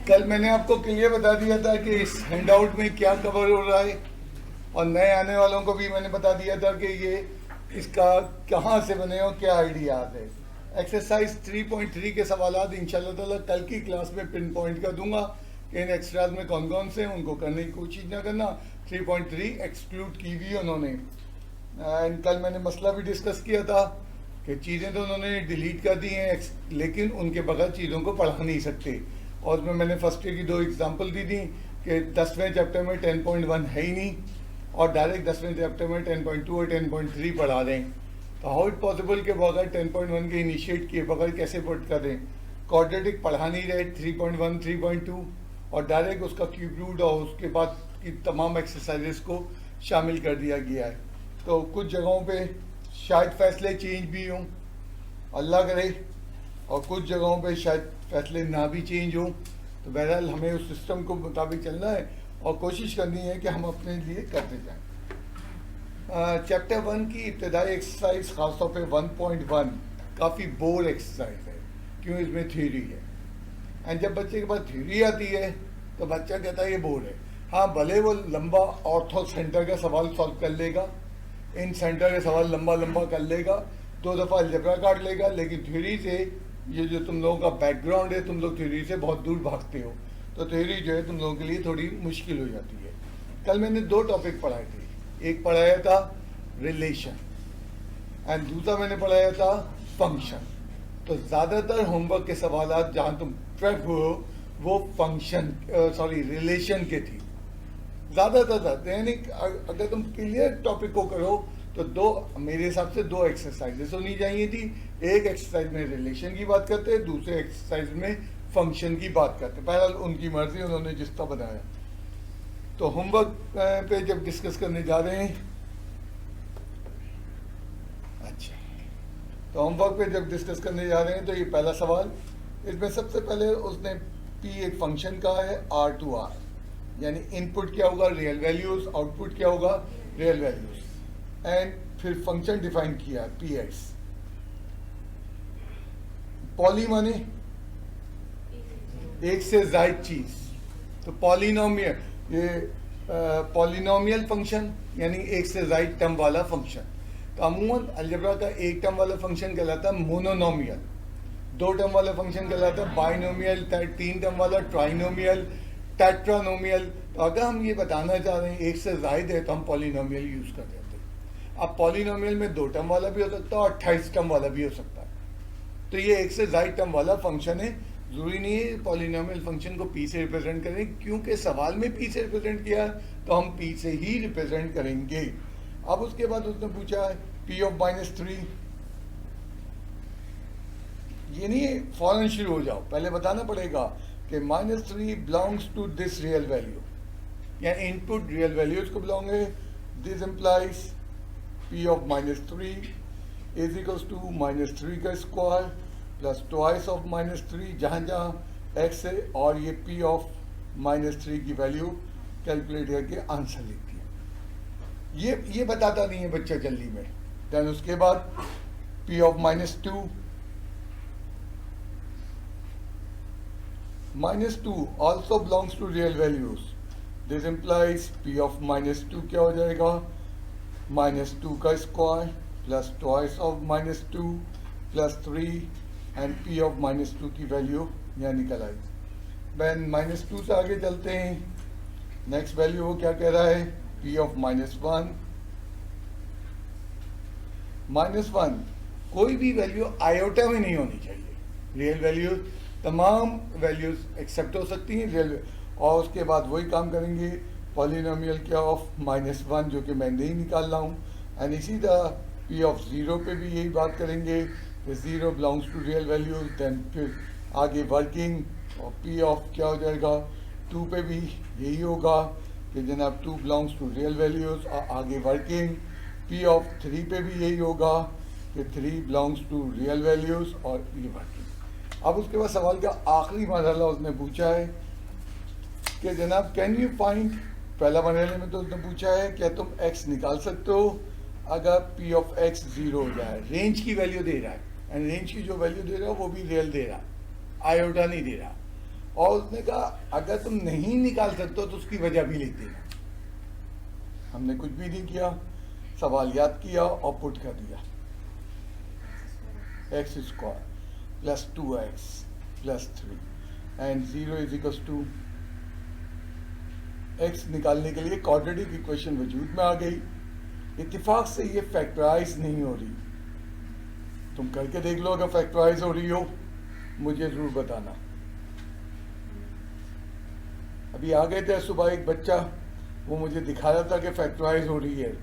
कल मैंने आपको क्लियर बता दिया था कि इस हैंडआउट में क्या कवर हो रहा है, और नए आने वालों को भी मैंने बता दिया था कि ये इसका कहाँ से बने और क्या आइडियाज है। एक्सरसाइज 3.3 के सवाल इंशाल्लाह ताला कल की क्लास में पिन पॉइंट कर दूंगा कि इन एक्स्ट्राज में कौन कौन से हैं, उनको करने की कोशिश ना करना। 3.3 एक्सक्लूड की भी उन्होंने। एंड कल मैंने मसला भी डिस्कस किया था कि चीज़ें तो उन्होंने डिलीट कर दी हैं, लेकिन उनके बगैर चीज़ों को पढ़ा नहीं सकते। और उसमें मैंने फर्स्ट ईयर की 2 एग्जांपल दी थी कि 10वें चैप्टर में 10.1 है ही नहीं और डायरेक्ट 10वें चैप्टर में 10.2 और 10.3 पढ़ा दें। तो हाउ इट पॉसिबल के बगैर 10.1 के इनिशिएट किए बगैर कैसे पुट कर दें। क्वाड्रेटिक पढ़ा नहीं रहे 3.1 3.2 और डायरेक्ट उसका क्यूब रूट और उसके बाद की तमाम एक्सरसाइजेस को शामिल कर दिया गया है। तो कुछ जगहों पे शायद फैसले चेंज भी हों, अल्लाह करे, और कुछ जगहों पे शायद फैसले ना भी चेंज हों। तो बहरहाल हमें उस सिस्टम को मुताबिक चलना है और कोशिश करनी है कि हम अपने लिए करते जाएं। चैप्टर 1 की इब्तदाई एक्सरसाइज खासतौर पे 1.1 काफ़ी बोर एक्सरसाइज है, क्यों इसमें थ्योरी है। एंड जब बच्चे के पास थ्योरी आती है तो बच्चा कहता है ये बोर है। हाँ, भले वो लंबा ऑर्थो सेंटर का सवाल सॉल्व कर लेगा, इन सेंटर का सवाल लंबा लंबा कर लेगा, 2 दफ़ा अलजेब्रा काट लेगा, लेकिन थ्योरी से ये जो तुम लोगों का बैकग्राउंड है, तुम लोग थ्योरी से बहुत दूर भागते हो, तो थ्योरी जो है तुम लोगों के लिए थोड़ी मुश्किल हो जाती है। कल मैंने 2 टॉपिक पढ़ाए थे, एक पढ़ाया था रिलेशन एंड दूसरा मैंने पढ़ाया था फंक्शन। तो ज़्यादातर होमवर्क के सवाल जहाँ तुम प्रेप हो वो फंक्शन रिलेशन के थी ज़्यादातर। यानी अगर तुम क्लियर टॉपिक को करो तो 2 मेरे हिसाब से 2 एक्सरसाइजेस होनी चाहिए थी। एक एक्सरसाइज में रिलेशन की बात करते, दूसरे एक्सरसाइज में फंक्शन की बात करते। बहरहाल उनकी मर्जी, उन्होंने जिस तरह बनाया। तो होमवर्क पे जब डिस्कस करने जा रहे हैं, अच्छा, तो होमवर्क पे जब डिस्कस करने जा रहे हैं तो ये पहला सवाल, इसमें सबसे पहले उसने पी एक फंक्शन का है R to R, यानी इनपुट क्या होगा रियल वैल्यूज, आउटपुट क्या होगा रियल वैल्यूज, एंड फिर फंक्शन डिफाइन किया पी एक्स। पॉली माने एक से ज्यादा चीज, तो पॉलिनोमियल, ये पॉलिनोमियल फंक्शन यानी एक से ज्यादा टर्म वाला फंक्शन। तो अमूमन अलजेब्रा का एक टर्म वाला फंक्शन कहलाता है मोनोनोमियल, 2 टर्म वाला फंक्शन कहलाता है बाइनोमियल, 3 टर्म वाला ट्राइनोमियल, टेट्रानोमियल। तो अगर हम ये बताना चाह रहे हैं एक से जायद है तो हम पॉलिनोमियल यूज कर देते हैं। अब पॉलिनोमियल में 2 टर्म वाला भी हो सकता है और 28 टर्म वाला भी हो सकता है। तो ये एक से जायद टर्म वाला फंक्शन है। जरूरी नहीं है पॉलिनोमियल फंक्शन को पी से रिप्रेजेंट करें, क्योंकि सवाल में पी से रिप्रेजेंट किया तो हम पी से ही रिप्रेजेंट करेंगे। अब उसके बाद उसने पूछा है पी ऑफ -3। ये नहीं फौरन शुरू हो जाओ, पहले बताना पड़ेगा कि -3 belongs to this real value, या इनपुट रियल वैल्यूज को बिलोंग है। This implies P of -3 is equals to -3 का स्क्वायर प्लस ट्वाइस ऑफ -3 जहाँ जहाँ x है, और ये p ऑफ -3 की वैल्यू कैलकुलेट करके आंसर लिख दिया। ये बताता नहीं है बच्चा जल्दी में। देन उसके बाद p of -2 also belongs to real values. This implies p of -2 क्या हो जाएगा -2 का square plus twice of -2 plus 3 and p of -2 की वैल्यू यहाँ निकल आई। वैन -2 से आगे चलते हैं, नेक्स्ट वैल्यू वो क्या कह रहा है p ऑफ -1। -1 कोई भी वैल्यू आयोटा में नहीं होनी चाहिए। रियल वैल्यूज, तमाम वैल्यूज एक्सेप्ट हो सकती हैं रियल, और उसके बाद वही काम करेंगे पॉलिनोमियल क्या ऑफ -1 जो कि मैं नहीं निकाल रहा हूँ। एंड इसी तरह p ऑफ 0 पे भी यही बात करेंगे कि 0 belongs to real values. Then फिर आगे वर्किंग, और p ऑफ क्या हो जाएगा 2 पे भी यही होगा कि जनाब 2 बिलोंग्स टू रियल वैल्यूज, और आगे वर्किंग p ऑफ 3 पे भी यही होगा कि 3 बिलोंग्स टू रियल वैल्यूज, और ये वर्किंग। अब उसके बाद सवाल का आखिरी मरहला उसने पूछा है कि जनाब कैन यू फाइंड, पहला मरहले में तो उसने पूछा है क्या तुम x निकाल सकते हो अगर p ऑफ x 0 हो जाए। रेंज की वैल्यू दे रहा है, एंड रेंज की जो वैल्यू दे रहा है वो भी रियल दे रहा है, आयोटा नहीं दे रहा। और उसने कहा अगर तुम नहीं निकाल सकते हो तो उसकी वजह भी लिख देना। हमने कुछ भी नहीं किया, सवाल याद किया और पुट कर दिया, x square plus 2x plus 3 and 0 is equal to x निकालने के लिए क्वाड्रेटिक इक्वेशन वजूद में आ गई। इत्तेफाक से ये फैक्टराइज नहीं हो रही, तुम करके देख लो, अगर फैक्टराइज हो रही हो मुझे जरूर बताना। अभी आ गए थे सुबह एक बच्चा, वो मुझे दिखा रहा था कि फैक्टराइज हो रही है,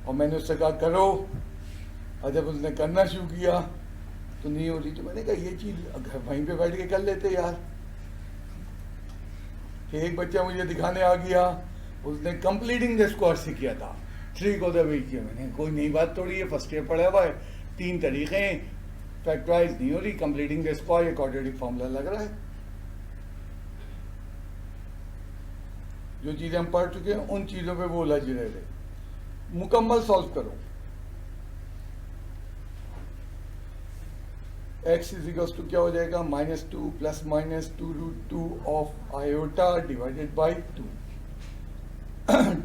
और मैंने उससे कहा करो, और जब उसने करना शुरू किया तो नहीं हो रही, तो मैंने कहा ये चीज घर वहीं पे बैठ के कर लेते यार। एक बच्चा मुझे दिखाने आ गया, उसने कंप्लीटिंग द स्क्वायर से किया था, 3 को दबाई किया। मैंने कोई नई बात थोड़ी है, फर्स्ट ईयर पढ़ा हुआ है, 3 तरीके हैं, फैक्टराइज नहीं हो रही, completing the square, quadratic formula लग रहा है। जो चीजें हम पढ़ चुके हैं उन चीजों पे वो उलझ रहे थे, मुकम्मल सॉल्व करो। x इज इक्वल टू क्या हो जाएगा, -2 plus -2√2 of iota divided by 2।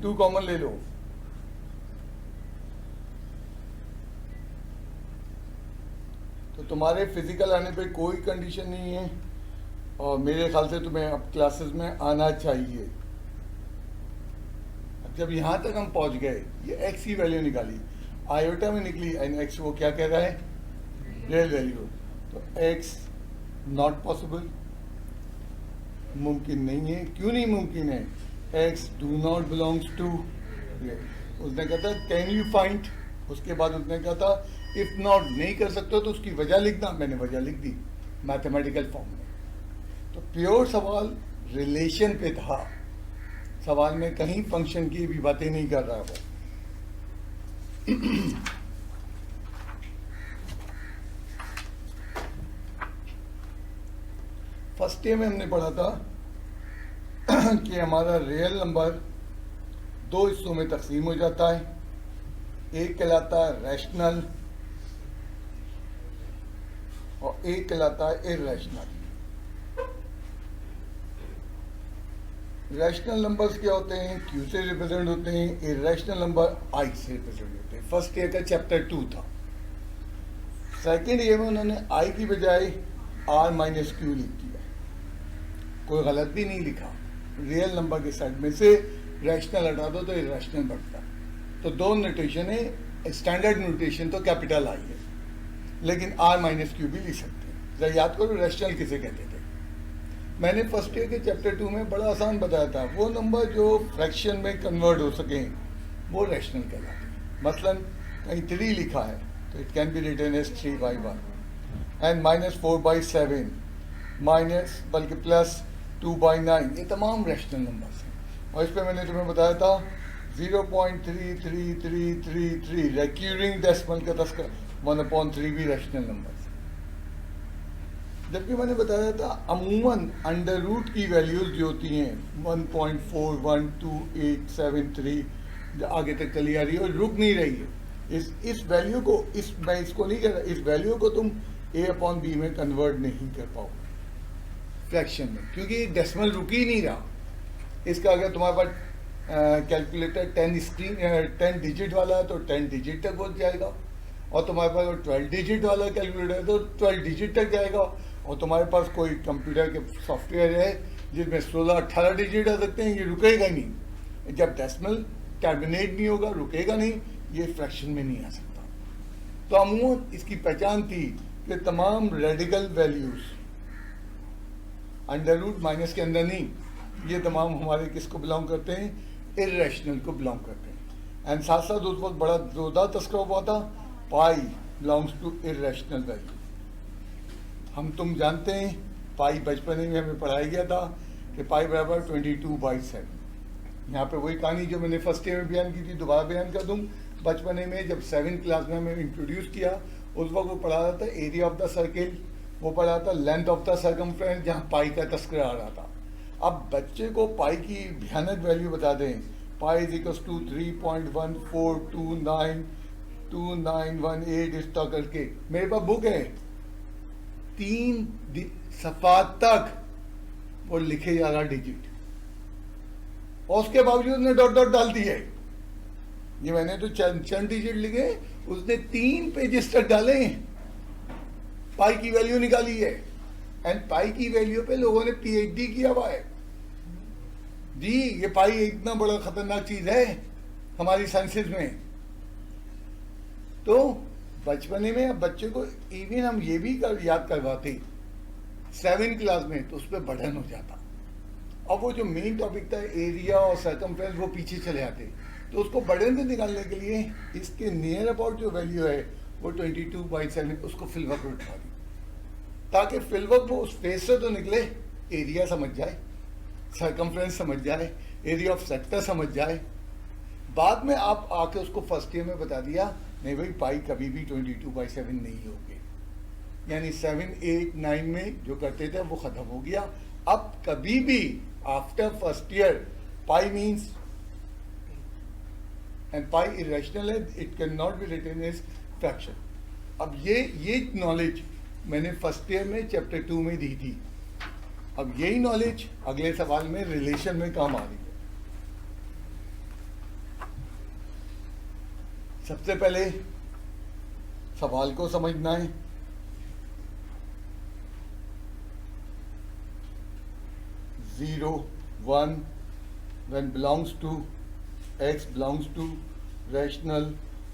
2 common ले लो, तो तुम्हारे फिजिकल आने पे कोई कंडीशन नहीं है, और मेरे ख्याल से तुम्हें अब क्लासेस में आना चाहिए। अब जब यहां तक हम पहुंच गए, ये x की वैल्यू निकाली, आयोटा में निकली, एंड x वो क्या कह रहा है, रियल वैल्यू, तो x नॉट पॉसिबल, मुमकिन नहीं है। क्यों नहीं मुमकिन है, x do not belongs to, उसने कहा था कैन यू फाइंड, उसके बाद उसने कहा था इफ नॉट, नहीं कर सकते तो उसकी वजह लिखना, मैंने वजह लिख दी मैथमेटिकल फॉर्म में। तो प्योर सवाल रिलेशन पे था, सवाल में कहीं फंक्शन की भी बातें नहीं कर रहा वो। फर्स्ट डे में हमने पढ़ा था कि हमारा रियल नंबर 2 हिस्सों में तकसीम हो जाता है, एक कहलाता है रैशनल और एक कहलाता है इर्रेशनल। रैशनल नंबर्स क्या होते हैं, Q से रिप्रेजेंट होते हैं, इर्रेशनल नंबर I से रिप्रेजेंट होते हैं। फर्स्ट ईयर का चैप्टर 2 था। सेकेंड ईयर में उन्होंने I की बजाय R-Q लिख दिया, कोई गलत भी नहीं लिखा, रियल नंबर के साइड में से रैशनल हटा दो तो इर्रेशनल बढ़ता है। तो 2 नोटेशन है, स्टैंडर्ड नोटेशन तो कैपिटल I है, लेकिन R-Q भी लिख सकते हैं। जरा याद करो रैशनल किसे कहते थे। मैंने फर्स्ट ईयर के चैप्टर 2 में बड़ा आसान बताया था, वो नंबर जो फ्रैक्शन में कन्वर्ट हो सकें वो रैशनल कहलाते हैं। मसलन कहीं 3 लिखा है तो it can be written as 3/1 and -4/7 minus बल्कि +2/9, ये तमाम रैशनल नंबर्स हैं। और इस पर मैंने तुम्हें बताया था 0.33333 रिक्यूरिंग डेसिमल का तस्करा, 1/3 भी रैशनल नंबर्स। जबकि मैंने बताया था अमूमन अंडर रूट की वैल्यूज जो होती हैं 1.41287 आगे तक चली आ रही है और रुक नहीं रही है। इस वैल्यू को, मैं इसको नहीं कह रहा, इस वैल्यू को तुम A/B में कन्वर्ट नहीं कर पाओगे फ्रैक्शन में, क्योंकि डेसिमल रुक ही नहीं रहा। इसका अगर तुम्हारे पास कैलकुलेटर 10 डिजिट वाला है तो 10 डिजिट तक पहुंच जाएगा, और तुम्हारे पास 12 डिजिट वाला कैलकुलेटर है तो 12 डिजिट तक जाएगा, और तुम्हारे पास कोई कंप्यूटर के सॉफ्टवेयर है जिसमें 16-18 डिजिट आ सकते हैं, ये रुकेगा ही नहीं। जब डेसिमल टर्मिनेट नहीं होगा, रुकेगा नहीं, ये फ्रैक्शन में नहीं आ सकता। तो अमूमन इसकी पहचान थी कि तमाम radical values under root minus के अंदर नहीं, ये तमाम हमारे किसको बिलोंग करते हैं, इर्रेशनल को बिलोंग करते हैं। एंड साथ साथ उस वक्त बड़ा जोरदार तस्करा हुआ था, पाई बिलोंग्स टू इर्रेशनल वैल्यू। हम तुम जानते हैं पाई बचपन में हमें पढ़ाया गया था कि पाई बराबर 22/7। यहाँ पे वही कहानी जो मैंने फर्स्ट ईयर में बयान की थी दोबारा बयान कर दूँ। बचपन में जब 7th क्लास में हमें इंट्रोड्यूस किया, उस वक्त वो पढ़ा रहा था एरिया ऑफ द सर्किल, वो पढ़ा था लेंथ ऑफ द सर्कमफ्रेंस, जहाँ पाई का तस्करा आ रहा था। अब बच्चे को पाई की भयानक वैल्यू बता दें, पाई इज इक्वल टू 3.14292918 इस तक करके, मेरे पास बुक है 3 सफा तक और लिखे जा रहा डिजिट, और उसके बावजूद उसने डॉट डॉट डाल दिया है। ये मैंने तो चंद डिजिट लिखे, उसने 3 पेजेस तक डाले, पाई की वैल्यू निकाली है, एंड पाई की वैल्यू पे लोगों ने पीएचडी किया हुआ है जी। ये पाई इतना बड़ा खतरनाक चीज है हमारी साइंसेज में। तो बचपने में अब बच्चे को इवन हम ये भी याद करवाते 7th क्लास में, तो उस पर बढ़न हो जाता, और वो जो मेन टॉपिक था एरिया और सर्कमफ्रेंस वो पीछे चले आते। तो उसको बढ़न से निकालने के लिए इसके नियर अबाउट जो वैल्यू है वो 22/7 उसको फिलवर्क में उठा दी, ताकि फिलवर्क वो उस फेस से तो निकले, एरिया समझ जाए, सर्कमफ्रेंस समझ जाए, एरिया ऑफ सेक्टर समझ जाए। बाद में आप आके उसको फर्स्ट ईयर में बता दिया नहीं भाई पाई कभी भी 22/7 नहीं होगी, यानी 7, 8, 9 में जो करते थे वो खत्म हो गया। अब कभी भी after first year pi means, and pi irrational है, it can not be written as fraction. अब ये नॉलेज मैंने फर्स्ट ईयर में चैप्टर 2 में दी थी। अब यही नॉलेज अगले सवाल में रिलेशन में काम आ रही है। सबसे पहले सवाल को समझना है। Zero 1 when belongs to x belongs to rational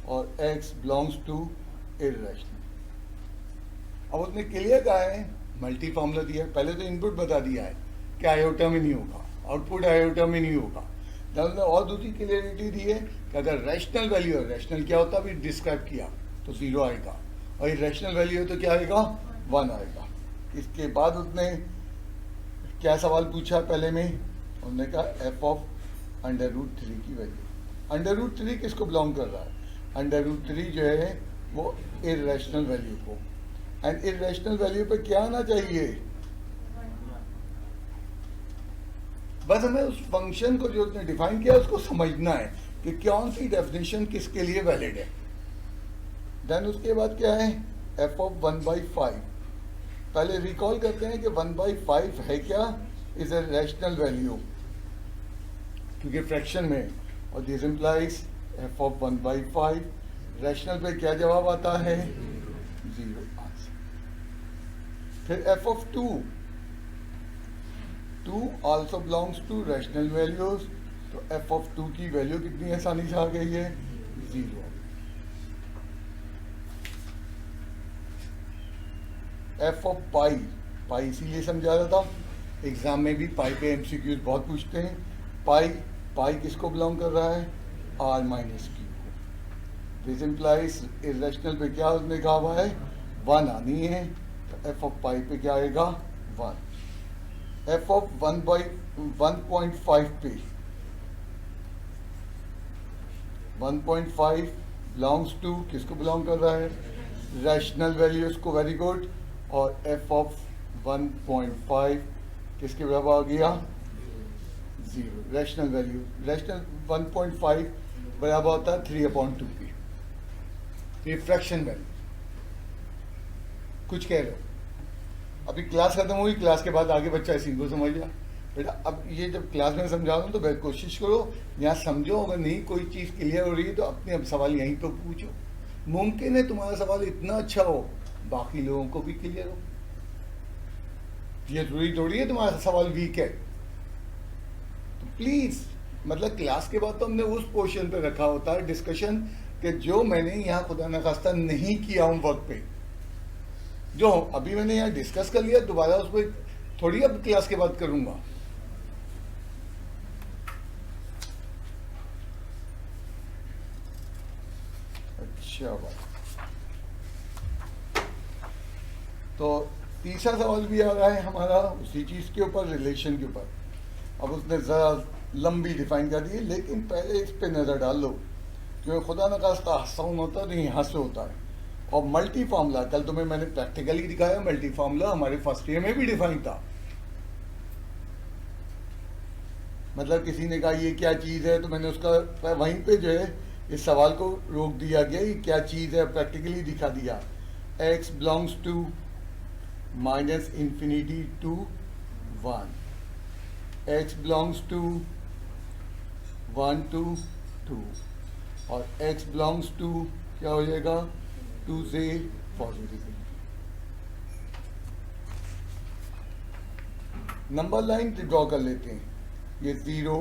और x belongs to irrational। अब उसने क्लियर कहा है, मल्टी फॉर्मूला दिया है, पहले तो इनपुट बता दिया है कि आयोटा में नहीं होगा, आउटपुट आयोटा में नहीं होगा। उसने और दूसरी क्लियरिटी दी है कि अगर रैशनल वैल्यू है, रैशनल क्या होता है अभी डिस्क्राइब किया, तो 0 आएगा, और इरेशनल वैल्यू है तो क्या आएगा, 1 आएगा। इसके बाद उसने क्या सवाल पूछा पहले में, उन्होंने कहा f(√3) की वैल्यू। √3 किसको बिलोंग कर रहा है, √3 जो है वो इरेशनल वैल्यू को, एंड इरेशनल वैल्यू पे क्या आना चाहिए, बस हमें उस फंक्शन को जो उसने डिफाइन किया उसको समझना है कि कौन सी डेफिनेशन किसके लिए वैलिड है। देन उसके बाद क्या है, f(1/5)। पहले रिकॉल करते हैं कि 1/5 है क्या, इज ए रैशनल वैल्यू, क्योंकि फ्रैक्शन में, और दिस इंप्लाइज f(1/5)। रैशनल पे क्या जवाब आता है, 0 आंसर। फिर f(2) also belongs to rational values, तो f(2) की वैल्यू कितनी आसानी से आ गई है, 0। f(पाई), पाई इसीलिए समझा रहा था, एग्जाम में भी पाई पे MCQs बहुत पूछते हैं। पाई किसको बिलोंग कर रहा है, r-q को। दिस इम्प्लाइज इरेशनल पे क्या उसने कहा हुआ है, 1 आनी है, तो f(पाई) पे क्या आएगा, 1। f(1/1.5) पे 1.5 बिलोंग्स टू, किसको बिलोंग कर रहा है, रैशनल वैल्यूज को, वेरी गुड। और f(1.5) किसके बराबर आ गया, 0। रैशनल वैल्यू, रैशनल 1.5 बराबर होता है 3/2 की, रिफ्रैक्शन वैल्यू। कुछ कह रहे हो, अभी क्लास खत्म हुई, क्लास के बाद आगे बच्चा इसी को समझ लिया। बेटा अब ये जब क्लास में समझा रहा हूँ तो कोशिश करो यहाँ समझो, अगर नहीं कोई चीज़ क्लियर हो रही है तो अपने अब सवाल यहीं पे पूछो। मुमकिन है तुम्हारा सवाल इतना अच्छा हो बाकी लोगों को भी क्लियर हो, ये जरूरी थोड़ी है तुम्हारा सवाल वीक है। तो प्लीज, मतलब क्लास के बाद तो हमने उस पोर्शन पे रखा होता है डिस्कशन कि जो मैंने यहाँ खुदा न खास्ता नहीं किया हूँ वर्क पे, जो अभी मैंने यहाँ डिस्कस कर लिया, दोबारा उस पर थोड़ी अब क्लास के बाद करूंगा। अच्छा बात, तो तीसरा सवाल भी आ रहा है हमारा उसी चीज के ऊपर, रिलेशन के ऊपर। अब उसने जरा लंबी डिफाइन कर दी, लेकिन पहले इस पे नजर डाल लो, क्योंकि खुदा न खास्ता आसान होता है तो यहाँ से होता है। और मल्टी फार्मूला, कल तुम्हें मैंने प्रैक्टिकली दिखाया, मल्टी फार्मूला हमारे फर्स्ट ईयर में भी डिफाइन था। मतलब किसी ने कहा ये क्या चीज है, तो मैंने उसका वहीं पे जो है इस सवाल को रोक दिया गया, ये क्या चीज है, प्रैक्टिकली दिखा दिया। x belongs to -∞ to 1, x belongs to 1 to 2 और x बिलोंग्स टू क्या हो जाएगा 2 से पॉजिटिव। नंबर लाइन ड्रॉ कर लेते हैं। ये 0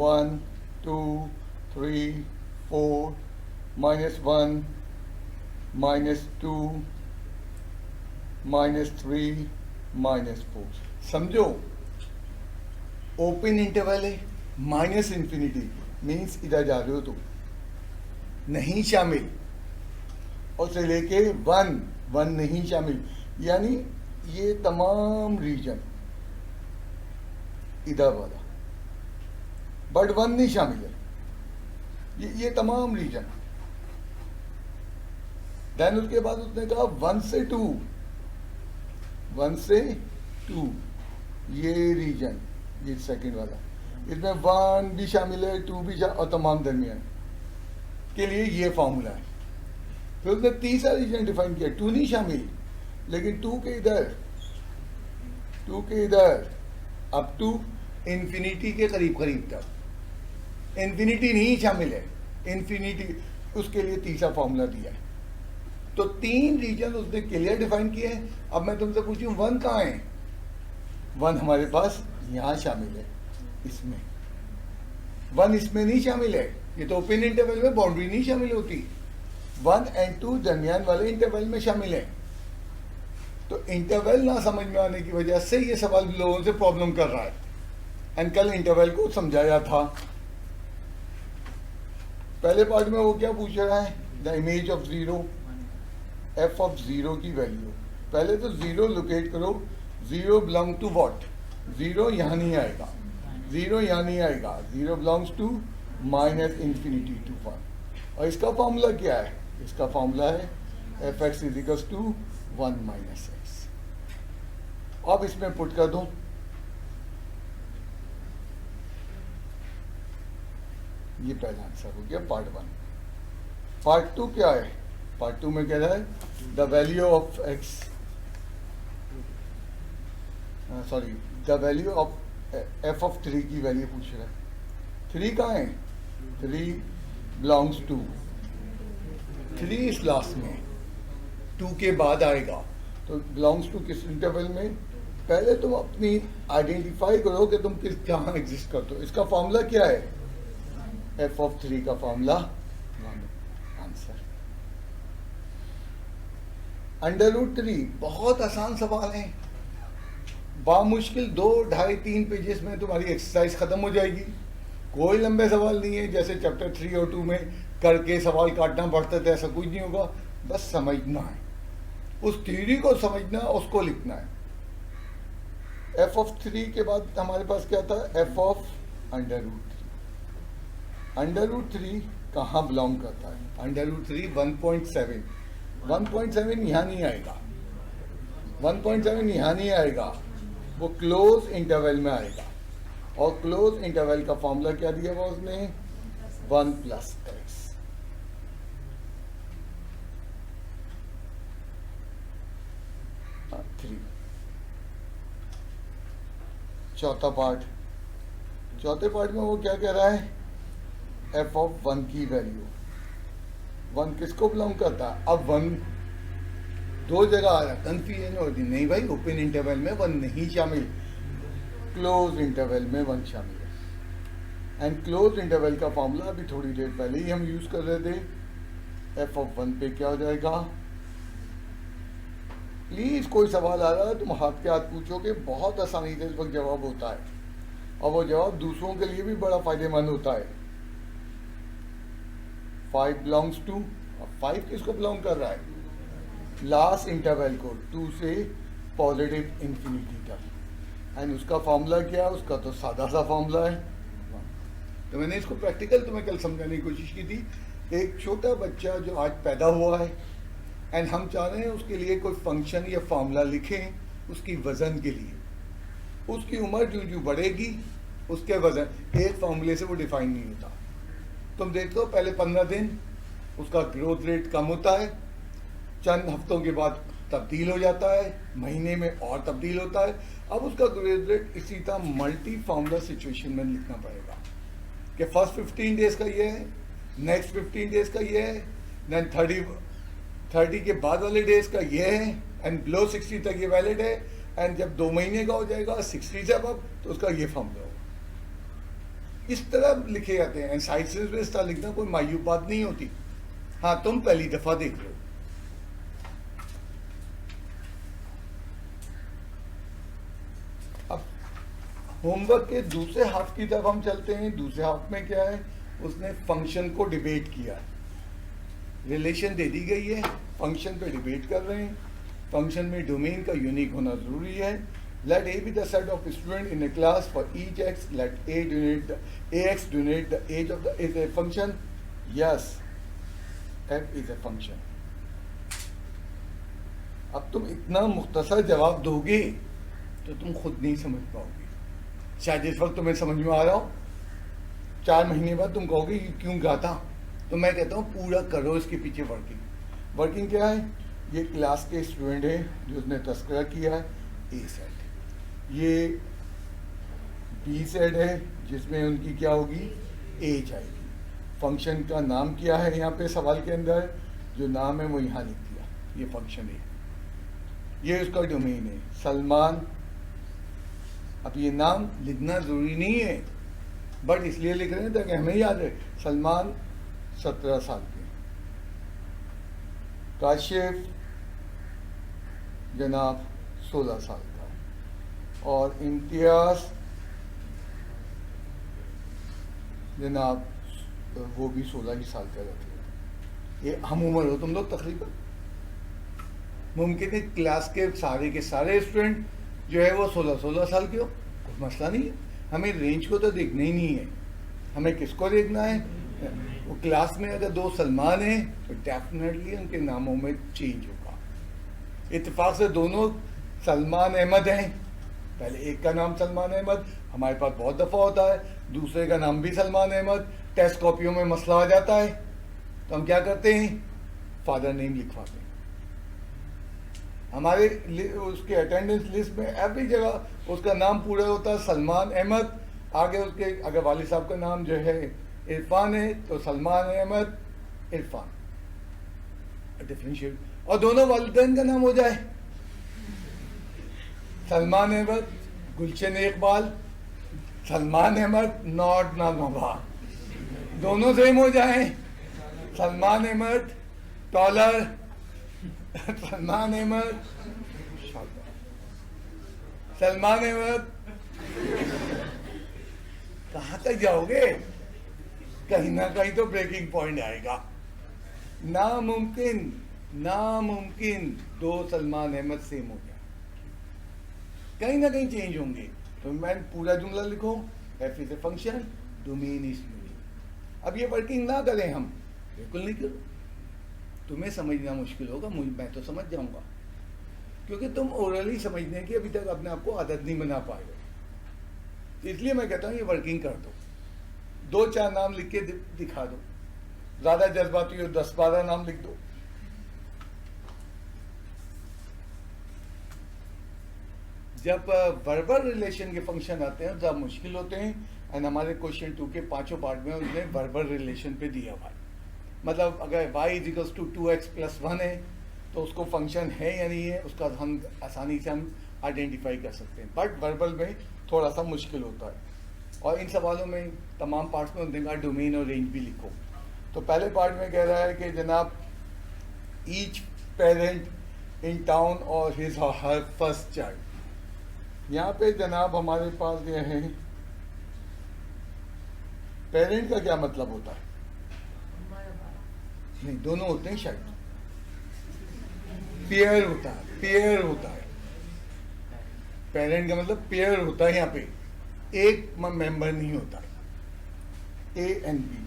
1 2 3 4 -1 -2 -3 -4। समझो ओपन इंटरवल है, माइनस इंफिनिटी मीन्स इधर जा रहे हो तो नहीं शामिल, और से लेके 1 नहीं शामिल, यानी ये तमाम रीजन इधर वाला, बट 1 नहीं शामिल है, ये तमाम रीजन। देन उसके बाद उसने कहा 1 से 2 ये रीजन, ये सेकंड वाला, इसमें 1 भी शामिल है 2 भी और तमाम दरमियान के लिए ये फॉर्मूला है। फिर उसने तीसरा रीजन डिफाइन किया, 2 नहीं शामिल, लेकिन 2 के इधर अप टू इंफिनिटी के करीब तक, इंफिनिटी नहीं शामिल है, इंफिनिटी, उसके लिए तीसरा फॉर्मूला दिया है। तो 3 रीजन उसने क्लियर डिफाइन किए हैं। अब मैं तुमसे पूछूं 1 कहाँ है? 1 हमारे पास यहाँ शामिल है, इसमें 1 इसमें नहीं शामिल है, ये तो ओपन इंटरवल में बाउंड्री नहीं शामिल होती, 1 और 2 दरमियान वाले इंटरवल में शामिल है। तो इंटरवल ना समझ में आने की वजह से ये सवाल लोगों से प्रॉब्लम कर रहा है। एंड कल इंटरवल को समझाया था, पहले पार्ट में वो क्या पूछ रहा है, the image of 0, F of 0 की वैल्यू। पहले तो 0 लोकेट करो, 0 बिलोंग टू व्हाट, 0 यहाँ नहीं आएगा, 0 यहाँ नहीं आएगा, 0 बिलोंग्स टू -इंफिनिटी टू 1। और इसका फॉर्मूला क्या है? इसका फॉर्मूला है f x is equals to 1 - x। अब इसमें पुट कर दो, ये पहला आंसर हो गया पार्ट 1। पार्ट 2 क्या है? पार्ट 2 में कह रहा है the value of x, sorry the value of f of 3 की वैल्यू पूछ रहा है। 3 कहाँ है? 3 बिलोंग्स टू, 3 इस लास्ट में, 2 के बाद आएगा, तो बिलोंग्स टू किस इंटरवल में? पहले तुम अपनी आइडेंटिफाई करो कि तुम किस कहाँ एग्जिस्ट करते हो। इसका फॉर्मूला क्या है? f ऑफ 3 का फॉर्मूला 1। आंसर √3। बहुत आसान सवाल है, बामुश्किल 2, 2.5, 3 पेजेस में तुम्हारी एक्सरसाइज खत्म हो जाएगी। कोई लंबे सवाल नहीं है, जैसे चैप्टर 3 और 2 में करके सवाल काटना पड़ता था, ऐसा कुछ नहीं होगा। बस समझना है, उस थ्योरी को समझना, उसको लिखना है। f ऑफ 3 के बाद हमारे पास क्या था? f of √3। √3 कहाँ बिलोंग करता है? √3 1.7, 1.7 यहाँ नहीं आएगा, 1.7 यहाँ नहीं आएगा, वो क्लोज इंटरवल में आएगा। और क्लोज इंटरवल का फॉर्मूला क्या दिया हुआ उसने? 1 + x। चौथा पार्ट, चौथे पार्ट में वो क्या कह रहा है? f ऑफ 1 की वैल्यू, 1 किसको बिलोंग करता है? अब 1 दो जगह आ रहा, कंफ्यूजन होती नहीं भाई, ओपन इंटरवल में 1 नहीं शामिल, क्लोज इंटरवल में 1 शामिल है। एंड क्लोज इंटरवल का फॉर्मूला अभी थोड़ी देर पहले ही हम यूज कर रहे थे। f ऑफ 1 पे क्या हो जाएगा? प्लीज कोई सवाल आ रहा है तुम हाथ के हाथ पूछोगे, बहुत आसानी से इस वक्त जवाब होता है, और वो जवाब दूसरों के लिए भी बड़ा फायदेमंद होता है। 5 बिलोंग्स टू, 5 किसको बिलोंग कर रहा है? लास्ट इंटरवल को, 2 से पॉजिटिव इंफिनिटी तक। एंड उसका फॉर्मूला क्या है? उसका तो सादा सा फॉर्मूला है। तो मैंने इसको प्रैक्टिकल तुम्हें कल समझाने की कोशिश की थी। एक छोटा बच्चा जो आज पैदा हुआ है, एंड हम चाह रहे हैं उसके लिए कोई फंक्शन या फॉर्मूला लिखें उसकी वजन के लिए। उसकी उम्र जो जो बढ़ेगी उसके वजन एक फॉर्मूले से वो डिफाइन नहीं होता। तुम देखते हो पहले 15 दिन उसका ग्रोथ रेट कम होता है, चंद हफ्तों के बाद तब्दील हो जाता है, महीने में और तब्दील होता है। अब उसका ग्रेजुएट इसी तरह मल्टी फॉर्मुला सिचुएशन में लिखना पड़ेगा कि फर्स्ट 15 डेज का ये है, नेक्स्ट 15 डेज का ये है, देन 30 के बाद वाले डेज का ये है, एंड बिलो 60 तक ये वैलिड है, एंड जब 2 महीने का हो जाएगा 60 से अब तो उसका ये फॉर्मूला होगा। इस तरह लिखे जाते हैं। एंड साइंसेस में इस तरह लिखना कोई मायूब बात नहीं होती। हाँ, तुम पहली दफा देख लो। अब होमवर्क के दूसरे हाफ की तरफ हम चलते हैं। दूसरे हाफ में क्या है, उसने फंक्शन को डिबेट किया। रिलेशन दे दी गई है, फंक्शन पे डिबेट कर रहे हैं। फंक्शन में डोमेन का यूनिक होना जरूरी है। Let A be the set of students in a class for each x. Let A denote ax denote the age of the is a function. Yes, f is a function. अब तुम इतना मुख्तसर जवाब दोगे तो तुम खुद नहीं समझ पाओगे। शायद इस वक्त तुम्हें समझ में आ रहा हो, 4 महीने बाद तुम कहोगे ये क्यों गाता। तो मैं कहता हूँ पूरा करो इसके पीछे वर्किंग। वर्किंग क्या है, ये क्लास के स्टूडेंट है जो उसने तस्करा किया है, ए सेट। ये बी सेट है जिसमें उनकी क्या होगी, एज आएगी। फंक्शन का नाम क्या है यहाँ पे सवाल के अंदर, जो नाम है वो यहाँ लिख दिया, ये फंक्शन है, ये उसका डोमेन है सलमान। अब ये नाम लिखना जरूरी नहीं है, बट इसलिए लिख रहे हैं ताकि हमें याद है। सलमान 17 साल के, काशिफ जनाब 16 साल का, और इम्तियाज जनाब वो भी 16 ही साल का रहते हैं। ये हम उम्र हो तुम लोग तकरीबन। मुमकिन है क्लास के सारे स्टूडेंट जो है वो 16 साल के हो, कोई मसला नहीं है। हमें रेंज को तो देखना ही नहीं है, हमें किसको देखना है। वो क्लास में अगर 2 सलमान हैं तो डेफिनेटली उनके नामों में चेंज होगा। इत्तेफाक से दोनों सलमान अहमद हैं, पहले एक का नाम सलमान अहमद हमारे पास बहुत दफ़ा होता है, दूसरे का नाम भी सलमान अहमद। टेस्ट कॉपियों में मसला आ जाता है तो हम क्या करते हैं, फादर नेम लिखवाते हैं। हमारे उसके अटेंडेंस लिस्ट में एवरी जगह उसका नाम पूरा होता है सलमान अहमद। आगे उसके अगर वालिद साहब का नाम जो है इरफान है तो सलमान अहमद इरफान डिफरेंशिएट, और दोनों वालिदैन का नाम हो जाए सलमान अहमद गुलशन इकबाल, सलमान अहमद नॉट नवा, दोनों सेम हो जाए। सलमान अहमद टॉलर, सलमान अहमद, सलमान अहमद। कहाँ तक जाओगे, कहीं ना कहीं तो ब्रेकिंग पॉइंट आएगा। नामुमकिन 2 सलमान अहमद सेम हो गया, कहीं ना कहीं चेंज होंगे। तो मैं पूरा जुमला लिखो, F is a function, domain is unique. अब ये वर्किंग ना करें हम, बिल्कुल नहीं करो, तुम्हें समझना मुश्किल होगा, मैं तो समझ जाऊंगा, क्योंकि तुम ओरली समझने की अभी तक अपने आप को आदत नहीं बना पाए हो। तो इसलिए मैं कहता हूँ ये वर्किंग कर दो, 2-4 नाम लिख के दिखा दो। ज्यादा जज्बाती हो 10-12 नाम लिख दो। जब वर्बल रिलेशन के फंक्शन आते हैं जब मुश्किल होते हैं, एंड हमारे क्वेश्चन 2 के 5 पार्ट में उसने वर्बल रिलेशन पे दिया हुआ है। मतलब अगर y = 2x + 1 है तो उसको फंक्शन है या नहीं है उसका हम आसानी से हम आइडेंटिफाई कर सकते हैं, बट वर्बल में थोड़ा सा मुश्किल होता है। और इन सवालों में तमाम पार्ट्स में उन्होंने कहा डोमेन और रेंज भी लिखो। तो पहले पार्ट में कह रहा है कि जनाब ईच पेरेंट इन टाउन और हिज और हर फर्स्ट चाइल्ड। यहाँ पे जनाब हमारे पास ये है, पेरेंट का क्या मतलब होता है, नहीं दोनों होते हैं शायद, पेयर होता है। पेरेंट का मतलब पेयर होता है, यहाँ पे एक मेंबर नहीं होता है, ए एंड बी।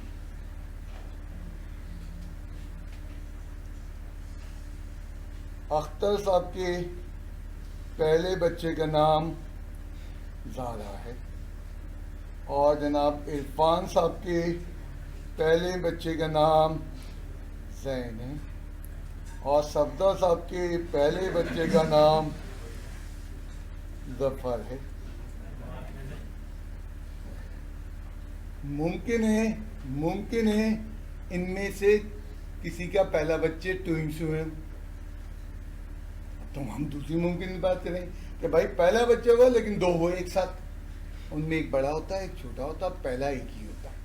अख्तर साहब के पहले बच्चे का नाम ज़ारा है, और जनाब इरफान साहब के पहले बच्चे का नाम जैन है, और सफदर साहब के पहले बच्चे का नाम जफर है। मुमकिन है इनमें से किसी का पहला बच्चे ट्विंस हुए। तो हम दूसरी मुमकिन की बात करें कि भाई पहला बच्चा हुआ लेकिन दो हुए एक साथ, उनमें एक बड़ा होता है एक छोटा होता है, पहला एक ही होता है।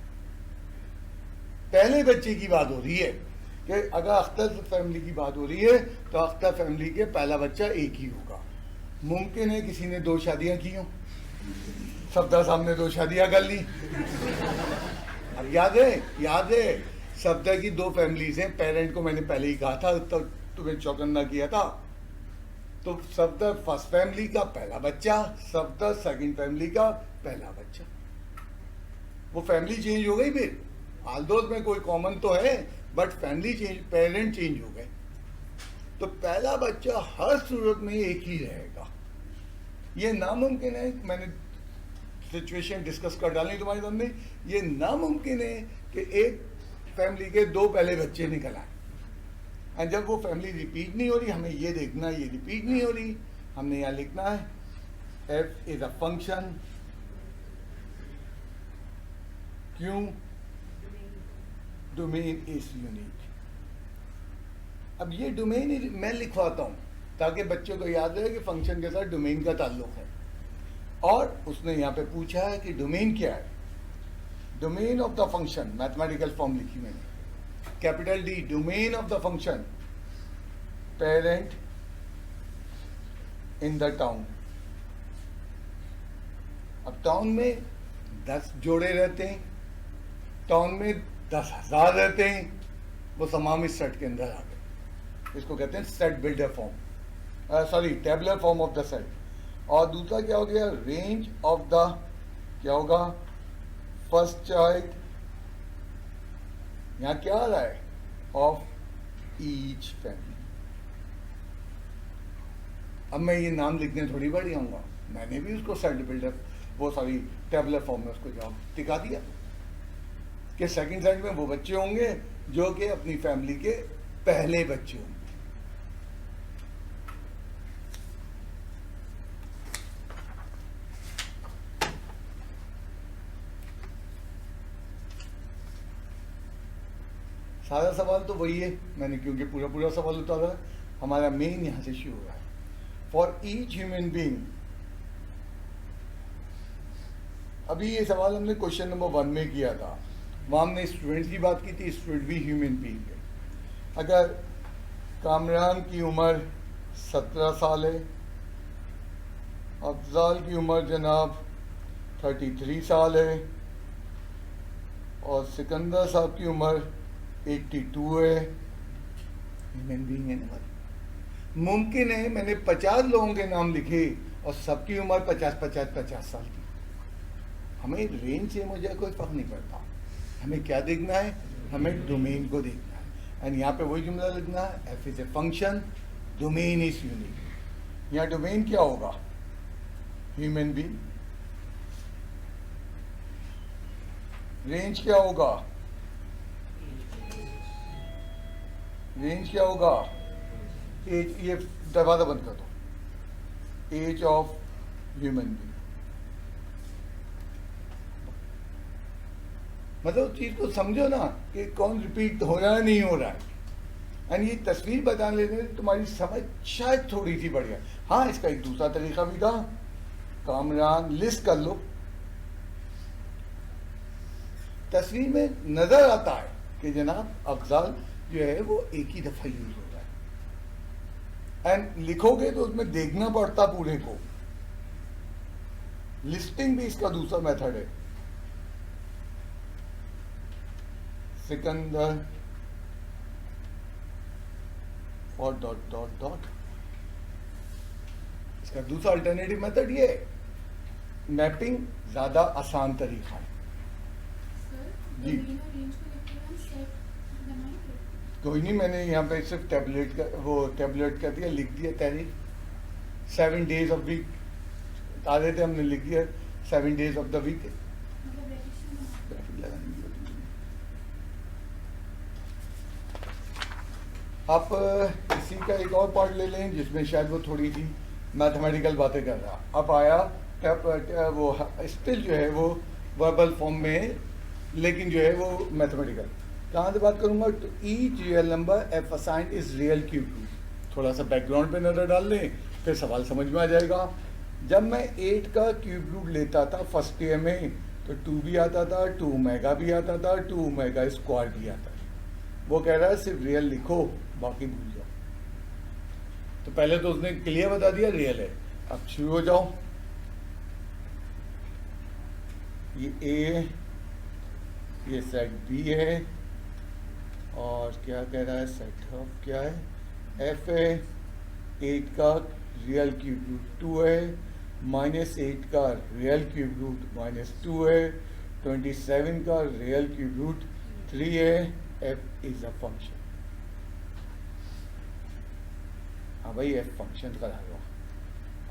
पहले बच्चे की बात हो रही है कि अगर अख्तर फैमिली की बात हो रही है तो अख्तर फैमिली के पहला बच्चा एक ही होगा। मुमकिन है किसी ने 2 शादियां की हों, सफदर साहब ने 2 शादियां कर ली। अब याद है सफदर की 2 फैमिलीज हैं। पेरेंट को मैंने पहले ही कहा था तो तुम्हें चौकन्ना किया था। तो सफदर फर्स्ट फैमिली का पहला बच्चा, सफदर सेकंड फैमिली का पहला बच्चा। वो फैमिली चेंज हो गई फिर, आलदोज में कोई कॉमन तो है but family change, parent change हो गए। तो पहला बच्चा हर सूरत में एक ही रहेगा। ये नामुमकिन है, मैंने सिचुएशन डिस्कस कर डाली तुम्हारे सामने, ये नामुमकिन है कि एक फैमिली के 2 पहले बच्चे निकल आए। और जब वो फैमिली रिपीट नहीं हो रही, हमें ये देखना ये रिपीट नहीं हो रही, हमने यहाँ लिखना है f इज अ फंक्शन क्यों डोमेन इज यूनिक। अब ये डोमेन मैं लिखवाता हूं ताकि बच्चों को याद रहे कि फंक्शन के साथ डोमेन का ताल्लुक है। और उसने यहाँ पे पूछा है कि डोमेन क्या है। Domain of the function, mathematical form लिखी मैंने, capital D, domain of the function parent in the town. अब टाउन में 10 जोड़े रहते हैं, टाउन में 10,000 रहते हैं, वो तमाम इस सेट के अंदर आ गए। इसको कहते हैं set builder form, sorry tabular form of the set. और दूसरा क्या हो गया, रेंज ऑफ द, क्या होगा, फर्स्ट चाइल्ड, यहां क्या आ रहा है, ऑफ ईच फैमिली। अब मैं ये नाम लिखने थोड़ी बढ़ आऊंगा, मैंने भी उसको सेट बिल्डर, वो सॉरी टेबलर फॉर्म में उसको जवाब टिका दिया कि सेकंड साइड में वो बच्चे होंगे जो कि अपनी फैमिली के पहले बच्चे होंगे। सारा सवाल तो वही है, मैंने क्योंकि पूरा सवाल उतारा, हमारा मेन यहां से शुरू हो रहा है। फॉर ईच ह्यूमन बीइंग, अभी ये सवाल हमने क्वेश्चन नंबर 1 में किया था, वहां हमने स्टूडेंट की बात की थी, स्टूडेंट भी ह्यूमन बीइंग है। अगर कामरान की उम्र 17 साल है, अफजाल की उम्र जनाब 33 साल है, और सिकंदर साहब की उम्र 82 है, ह्यूमन बीइंग है ना। मुमकिन है मैंने 50 लोगों के नाम लिखे और सबकी उम्र 50 साल की। हमें रेंज से मुझे कोई फर्क नहीं पड़ता, हमें क्या देखना है, हमें डोमेन को देखना है। एंड यहाँ पे वही जुमला लिखना है, F is a function, domain is unique. यहाँ डोमेन क्या होगा, ह्यूमन बीइंग। रेंज क्या होगा, रेंज क्या होगा, एज, ये दरवाजा बंद कर दो, एज ऑफ ह्यूमन बीइंग। मतलब उस चीज को समझो ना कि कौन रिपीट हो रहा है नहीं हो रहा है। एंड ये तस्वीर बता लेने से तुम्हारी समझ शायद थोड़ी सी बढ़िया। हाँ, इसका एक दूसरा तरीका भी था, कामरान लिस्ट कर लो, तस्वीर में नजर आता है कि जनाब अफजाल जो है वो एक ही दफा यूज हो रहा है। एंड लिखोगे तो उसमें देखना पड़ता पूरे को। लिस्टिंग भी इसका दूसरा मेथड है। सिकंदर और डॉट डॉट डॉट, इसका दूसरा अल्टरनेटिव मेथड ये है। मैपिंग ज्यादा आसान तरीका है। जी कोई नहीं, मैंने यहाँ पे सिर्फ टैबलेट का वो टैबलेट कर दिया, लिख दिया तारीख 7 days ऑफ वीक आ रहे थे, हमने लिख दिया 7 days ऑफ द वीक। आप इसी का एक और पार्ट ले लें जिसमें शायद वो थोड़ी सी मैथमेटिकल बातें कर रहा। अब आया वो स्टिल जो है वो वर्बल फॉर्म में है, लेकिन जो है वो मैथमेटिकल। कहाँ से बात करूँगा? तो each real number f assigned is real cube root. थोड़ा सा बैकग्राउंड पे नज़र डाल लें, फिर सवाल समझ में आ जाएगा। जब मैं 8 का क्यूब रूट लेता था फर्स्ट ईयर में, तो 2 भी आता था, 2 ओमेगा भी आता था, 2 ओमेगा स्क्वायर भी आता था। वो कह रहा है सिर्फ रियल लिखो, बाकी भूल जाओ। तो पहले तो उसने क्लियर बता दिया रियल है। अब शुरू हो जाओ। ये ए, ये सेट बी है, और क्या कह रहा है सेट ऑफ क्या है, एफ है। 8 का रियल क्यूब रूट 2 है, -8 का रियल क्यूब रूट -2 है, 27 का रियल क्यूब रूट 3 है। F is a function. हाँ भाई, एफ फंक्शन का होगा।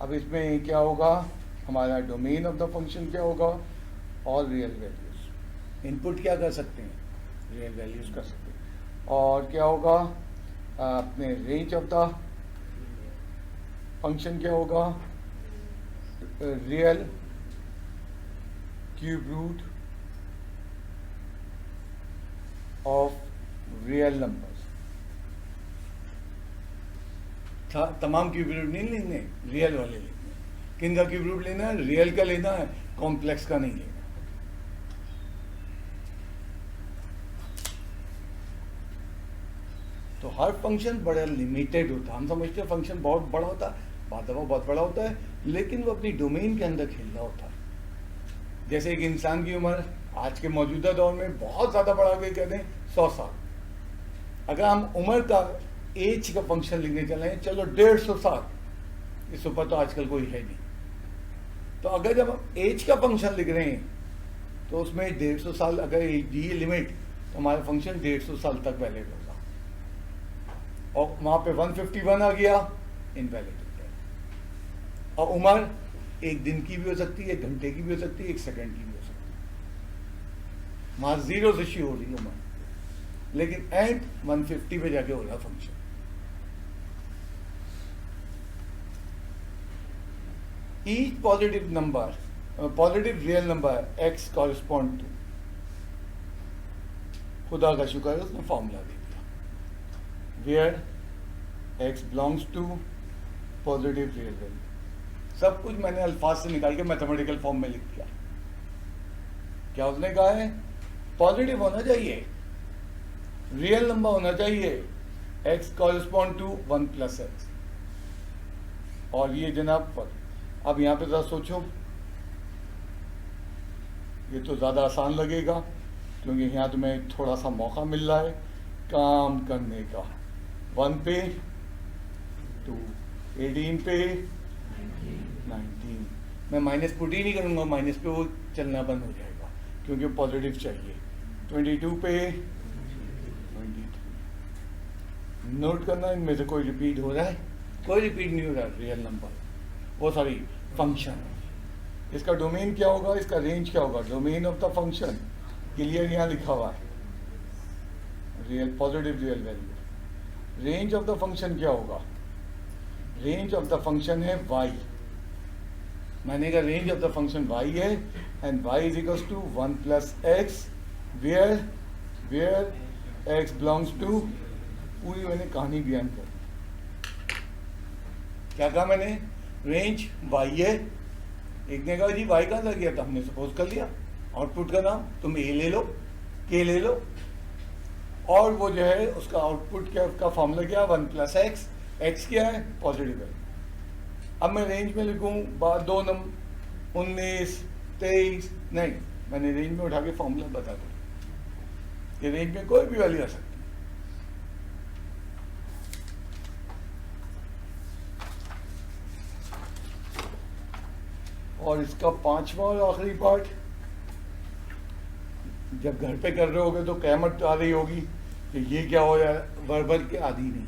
अब इसमें क्या होगा, हमारा डोमेन ऑफ द फंक्शन क्या होगा, और रियल वैल्यूज। इनपुट क्या कर सकते हैं, रियल वैल्यूज कर सकते हैं। और क्या होगा, अपने रेंज ऑफ द फंक्शन क्या होगा, real cube root of real numbers. तमाम क्यूब रूट नहीं लेने, रियल वाले लेने। किन का क्यूब रूट लेना है, रियल का लेना है, कॉम्प्लेक्स का नहीं लेना। तो हर फंक्शन बड़ा लिमिटेड होता है। हम समझते हैं फंक्शन बहुत बड़ा होता है, बहुत बड़ा होता है, लेकिन वो अपनी डोमेन के अंदर खेल रहा होता है। जैसे एक इंसान की उम्र आज के मौजूदा दौर में बहुत ज़्यादा बढ़ा के कह दें 100 साल। अगर हम उम्र का एज का फंक्शन लिखने चले, चलो 150 साल, इस ऊपर तो आजकल कोई है नहीं। तो अगर जब हम एज का फंक्शन लिख रहे हैं, तो उसमें 150 साल अगर दी लिमिट, तो हमारा फंक्शन 150 साल तक वैलिड होगा। और वहाँ पे 151 आ गया, इनवैलिड हो गया। और उम्र एक दिन की भी हो सकती है, 1 घंटे की भी हो सकती है, 1 सेकंड की भी हो सकती है। वहाँ 0 से शुरू हो रही है उम्र, लेकिन एंड 150 पे जाके हो रहा function. Each positive number, positive real number x correspond to, खुदा का शुक्र है उसने फॉर्मूला दे दिया, where x belongs to positive real value। सब कुछ मैंने अल्फाज से निकाल के मैथमेटिकल फॉर्म में लिख दिया। क्या उसने कहा है, पॉजिटिव होना चाहिए, रियल नंबर होना चाहिए, x कॉरस्पॉन्ड टू 1 + x। और ये जनाब, अब यहाँ पे ज़रा सोचो, ये तो ज़्यादा आसान लगेगा क्योंकि यहाँ तुम्हें थोड़ा सा मौका मिल रहा है काम करने का। 1 पे 2, 18 पे 19। मैं माइनस पुट ही नहीं करूँगा, माइनस पे वो चलना बंद हो जाएगा क्योंकि पॉजिटिव चाहिए। 22 पे 23। नोट करना, इनमें से कोई रिपीट हो रहा है, कोई रिपीट नहीं हो रहा। रियल नंबर, वो सॉरी फंक्शन। इसका डोमेन क्या होगा, इसका रेंज क्या होगा, domain of the function clear यहाँ लिखा हुआ है, real positive real value. Range of the function क्या होगा, रेंज ऑफ द फंक्शन है y। मैंने कहा range of the function y है, and y is equals to 1 + x, where x belongs to, पूरी मैंने कहानी बयान कर दी। क्या कहा मैंने, रेंज y है। एक ने कहा जी y कहाँ लग गया, तो हमने सपोज कर लिया आउटपुट का नाम, तुम a ले लो, k ले लो, और वो जो है उसका आउटपुट क्या, उसका फॉर्मूला क्या, 1 + x। x क्या है, पॉजिटिव है। अब मैं रेंज में लिखूँ 2 नंबर 19 23, नहीं, मैंने रेंज में उठा के फॉर्मूला बता दूँ, ये रेंज में कोई भी वैल्यू आ सकती है। और इसका 5वां और आखिरी पार्ट, जब घर पे कर रहे होगे तो कहमत आ रही होगी कि ये क्या हो रहा है, वर्बल के आदि नहीं,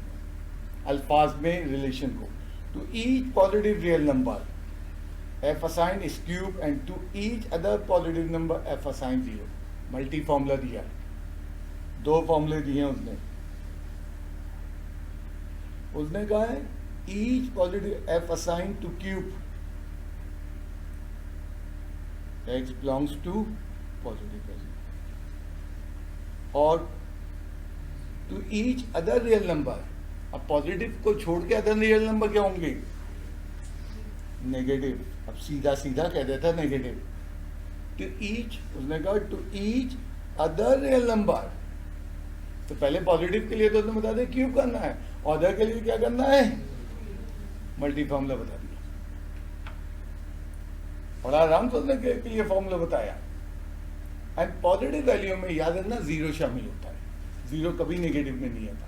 अल्फाज में रिलेशन को। To each positive real number f assign is cube, and to each other positive number f assign 0। Multi formula दिया है, 2 फॉर्मूले दिए हैं उसने। उसने कहा है each positive F assign to cube X belongs to positive value और to each other real number. अब पॉजिटिव को छोड़ के अदर रियल नंबर क्या होंगे? नेगेटिव। अब सीधा सीधा कह देता नेगेटिव। टू ईच, उसने कहा to each other real number. तो पहले पॉजिटिव के लिए तो उसने बता दिया क्यूब करना है, और अदर के लिए क्या करना है? मल्टी फॉर्मूला बता दिया। बड़ा आराम से उसने के लिए फॉर्मूला बताया। एंड पॉजिटिव वैल्यू में याद रखना जीरो शामिल होता है, जीरो कभी नेगेटिव में नहीं आता।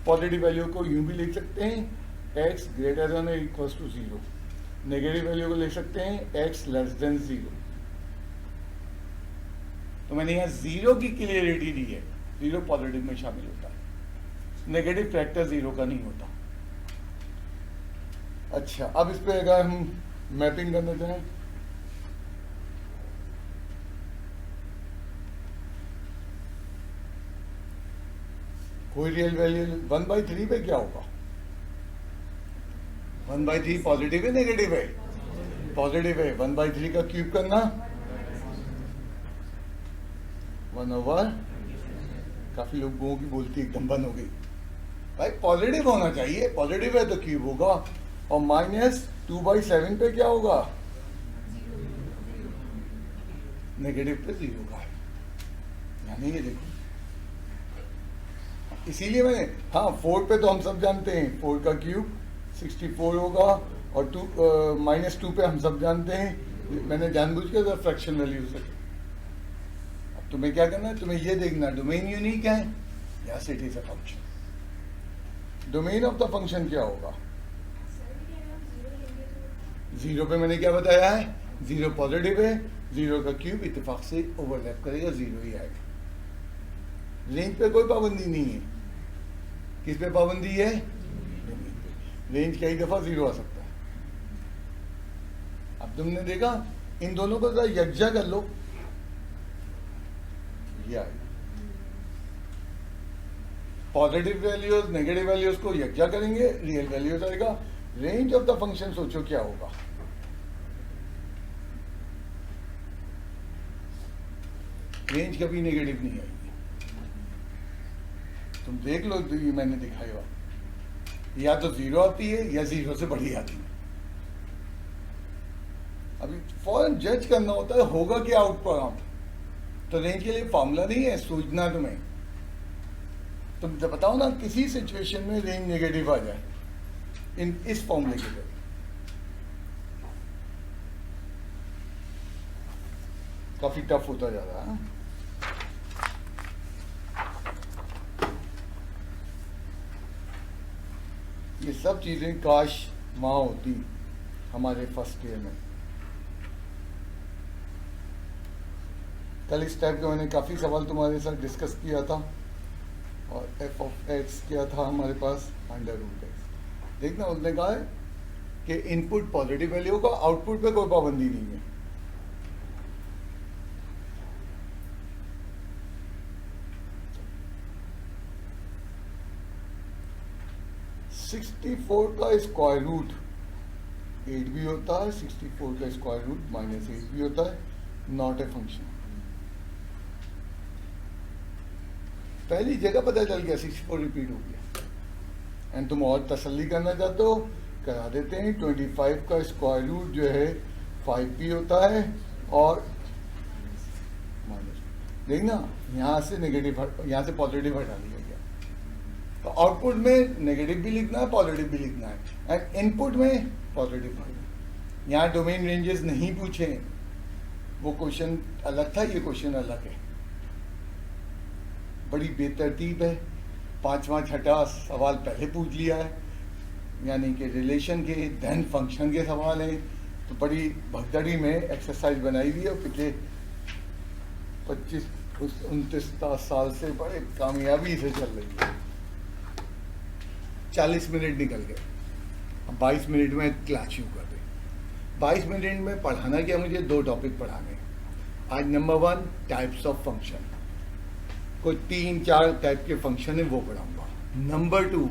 पॉजिटिव वैल्यू को यूं भी लिख सकते हैं x greater than equals to zero, negative value को लिख सकते हैं एक्स लेस देन जीरो। तो मैंने यहाँ जीरो की क्लियरिटी दी है, जीरो पॉजिटिव में शामिल होता है, नेगेटिव फैक्टर जीरो का नहीं होता। अच्छा, अब इस पे अगर हम मैपिंग करना चाहें, कोई रियल वैल्यू 1/3 पे क्या होगा? 1/3 पॉजिटिव है नेगेटिव है? पॉजिटिव है। 1/3 का क्यूब करना 1/, काफी लोगों की बोलती एकदम बंद हो गई भाई, पॉजिटिव होना चाहिए, पॉजिटिव है तो क्यूब होगा। और -2/7 पे क्या होगा? नेगेटिव पे 0 का है, यानी ये देखो, इसीलिए मैंने, हाँ 4 पे तो हम सब जानते हैं 4 का क्यूब 64 होगा, और -2 पे हम सब जानते हैं, मैंने जानबूझ के फ्रैक्शन वैल्यू से। अब तुम्हें क्या करना है, तुम्हें ये देखना डोमेन यूनिक है या it is a function. Domain of the function क्या होगा? 0 पे मैंने क्या बताया है? 0 पॉजिटिव है, 0 का क्यूब इत्तेफाक से ओवरलैप करेगा, 0 ही आएगा। रेंज पे कोई पाबंदी नहीं है। किस पे पाबंदी है? रेंज कई दफा 0 आ सकता है। अब तुमने देखा, इन दोनों को जरा यकजा कर लो, ये आएगा। पॉजिटिव वैल्यूज नेगेटिव वैल्यूज को यकजा करेंगे, रियल वैल्यूज आएगा। रेंज ऑफ द फंक्शन सोचो क्या होगा? रेंज कभी नेगेटिव नहीं आएगी। तुम देख लो, तो ये मैंने दिखाया, या तो 0 आती है या 0 से बड़ी आती है। अभी फौरन जज करना होता है होगा क्या आउटपुट। तो रेंज के लिए फॉर्मूला नहीं है, सूझना तुम्हें। तुम जब बताओ ना किसी सिचुएशन में रेंज नेगेटिव आ जाए इस फॉर्मूले के जरिए, काफी टफ होता जा रहा है। ये सब चीजें काश वहां होती हमारे फर्स्ट ईयर में। कल इस टाइप के मैंने काफी सवाल तुम्हारे साथ डिस्कस किया था, और f(x) किया था हमारे पास √x। देखना, उसने कहा है कि इनपुट पॉजिटिव वैल्यू का, आउटपुट पे कोई पाबंदी नहीं है। (64) का स्क्वायर रूट 8 भी होता है, 64 का स्क्वायर रूट -8 भी होता है, नॉट ए फंक्शन। पहली जगह पता चल गया, 64 रिपीट हो गया। एंड तुम और तसल्ली करना चाहते हो, करा देते हैं। 25 का स्क्वायर रूट जो है 5 भी होता है, और देखना यहाँ से नेगेटिव, यहाँ से पॉजिटिव हटा दिया गया। तो आउटपुट में नेगेटिव भी लिखना है, पॉजिटिव भी लिखना है, एंड इनपुट में पॉजिटिव भी। यहाँ डोमेन रेंजेस नहीं पूछे, वो क्वेश्चन अलग था, ये क्वेश्चन अलग है। बड़ी बेतरतीब है, 5वां 6वां सवाल पहले पूछ लिया है, यानी कि रिलेशन के धन फंक्शन के सवाल हैं। तो बड़ी भगदड़ी में एक्सरसाइज बनाई हुई है, और पिछले 25-29 साल से बड़े कामयाबी से चल रही है। 40 मिनट निकल गए, अब 22 मिनट में क्लास शुरू कर दे। 22 मिनट में पढ़ाना क्या, मुझे 2 टॉपिक पढ़ाने। आज नंबर 1 टाइप्स ऑफ फंक्शन, कोई 3-4 टाइप के फंक्शन है वो पढ़ाऊंगा। नंबर 2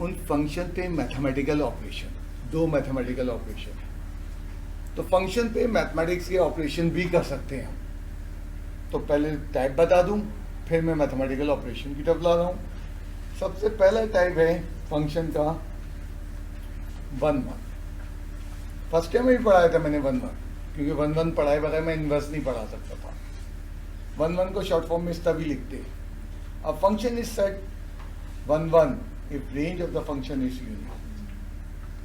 उन फंक्शन पे मैथमेटिकल ऑपरेशन, दो मैथमेटिकल ऑपरेशन। तो फंक्शन पे मैथमेटिक्स के ऑपरेशन भी कर सकते हैं हम। तो पहले टाइप बता दूं, फिर मैं मैथमेटिकल ऑपरेशन की तरफ ला रहा हूँ। सबसे पहला टाइप है फंक्शन का 1-1। फर्स्ट टाइम ही पढ़ाया था मैंने 1-1, क्योंकि 1-1 पढ़ाए बगैर मैं इनवर्स नहीं पढ़ा सकता था। 1-1 को शॉर्ट फॉर्म में इस तरह भी लिखते हैं। अब function is set 1-1 if range of the function is unique.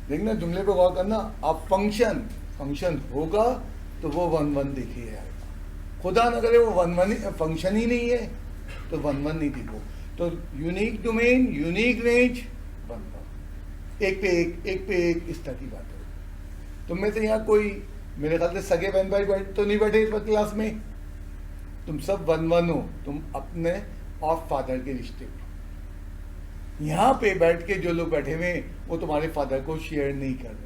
देखना जुमले पे गौर करना, अब फंक्शन होगा तो वो 1-1 देखिए आएगा। खुदा न करे वो 1-1 फंक्शन ही नहीं है तो 1-1 नहीं देखो। तो यूनिक डोमेन, यूनिक रेंज, 1-1, एक पे एक इस तरह की बात है। तुम में से यहाँ कोई मेरे ख्याल से सगे बहन भाई तो नहीं बैठे इस वक्त क्लास में? तुम सब 1-1 हो, तुम अपने और फादर के रिश्ते में। यहाँ पे बैठ के जो लोग बैठे हुए वो तुम्हारे फादर को शेयर नहीं कर रहे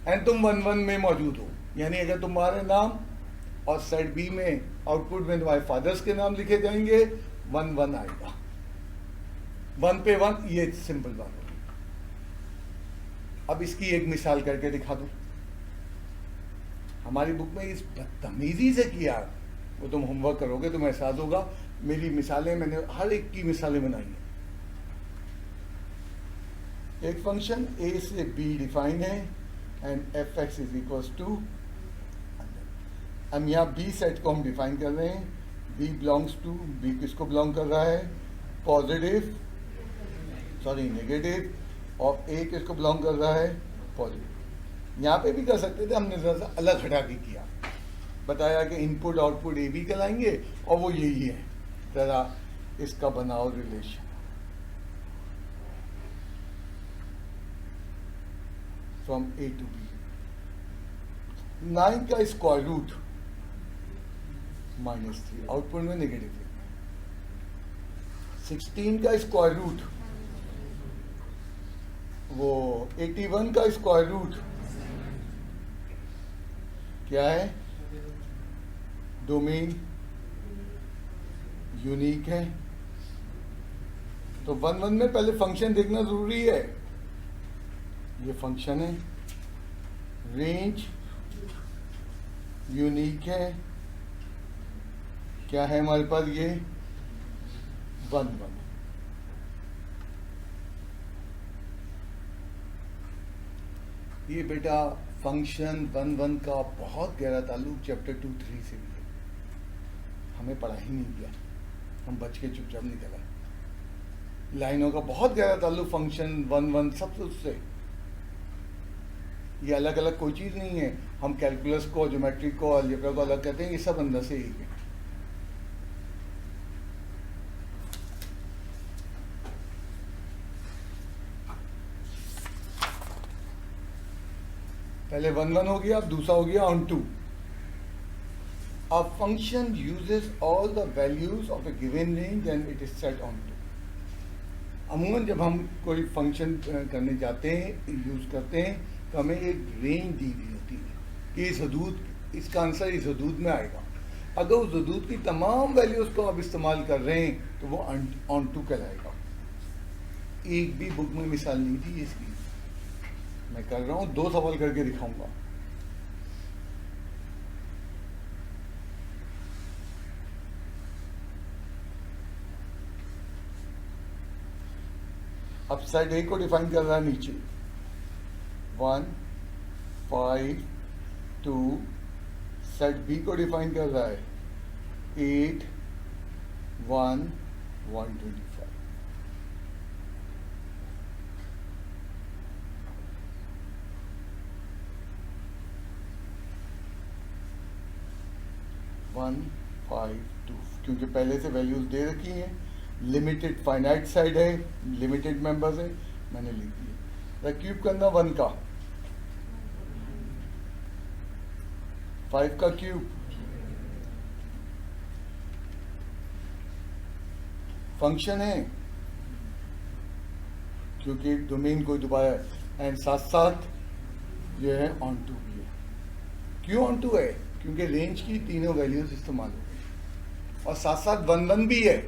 एंड तुम 1-1 में मौजूद हो। यानी अगर तुम्हारे नाम और सेट बी में आउटपुट में तुम्हारे फादर्स के नाम लिखे जाएंगे, 1-1 आएगा। 1 पे 1, ये सिंपल बात होगी। अब इसकी एक मिसाल करके दिखा दूं। हमारी बुक में इस बदतमीजी से किया, वो तुम होमवर्क करोगे तो एहसास होगा। मेरी मिसालें, मैंने हर एक की मिसालें बनाई हैं। एक फंक्शन a से b डिफाइन है and fx is equal to, हम यहाँ b सेट को हम डिफाइन कर रहे हैं। b बिलोंग्स टू, b किसको बिलोंग कर रहा है? नेगेटिव, और a किसको बिलोंग कर रहा है? पॉजिटिव। यहाँ पे भी कर सकते थे, हमने जरा सा अलग हटा के किया, बताया कि इनपुट आउटपुट ए बी कहलाएंगे और वो यही है। जरा इसका बनाओ relation. From A to B. 9 का स्क्वायर रूट -3, आउटपुट में नेगेटिव है। 16 का स्क्वायर रूट, वो 81 का स्क्वायर रूट क्या है? डोमेन यूनिक है। तो 1-1 में पहले फंक्शन देखना जरूरी है। ये फंक्शन है, रेंज यूनिक है, क्या है हमारे पास? ये 1-1। ये बेटा फंक्शन 1-1 का बहुत गहरा ताल्लुक चैप्टर 2-3 से भी है। हमें पढ़ा ही नहीं गया, हम बच के चुपचाप निकल आए। लाइनों का बहुत गहरा ताल्लुक फंक्शन 1-1 सब उससे। ये अलग अलग कोई चीज़ नहीं है। हम कैलकुलस को, ज्योमेट्री को, अलजेब्रा को अलग कहते हैं, ये सब अंदर से ही है। पहले 1-1 हो गया, अब दूसरा हो गया onto. A function uses all the values of a given range and it is set on to। अमूमन जब हम कोई फंक्शन करने जाते हैं, यूज़ करते हैं, तो हमें एक रेंज दी हुई होती है कि इस हदूद, इसका आंसर इस हदूद में आएगा। अगर उस हदूद की तमाम वैल्यूज़ को आप इस्तेमाल कर रहे हैं तो वो ऑन टू कहलाएगा। एक भी बुक में मिसाल नहीं थी इसकी, मैं कर रहा हूँ, 2 सवाल करके दिखाऊंगा। अब साइड ए को डिफाइन कर रहा है नीचे 1, 5, 2। सेट बी को डिफाइन कर रहा है 8, 1, 125। वन 5, 2, क्योंकि पहले से वैल्यूज दे रखी हैं। लिमिटेड फाइनाइट साइड है, लिमिटेड मेंबर्स है, मैंने लिख दिया। क्यूब करना 1 का, 5 का क्यूब, फंक्शन है क्योंकि डोमेन कोई दोबारा एंड साथ साथ जो है ऑन टू भी है। क्यों ऑन टू है? क्योंकि रेंज की तीनों वैल्यूज इस्तेमाल हो गई और साथ साथ 1-1 भी है।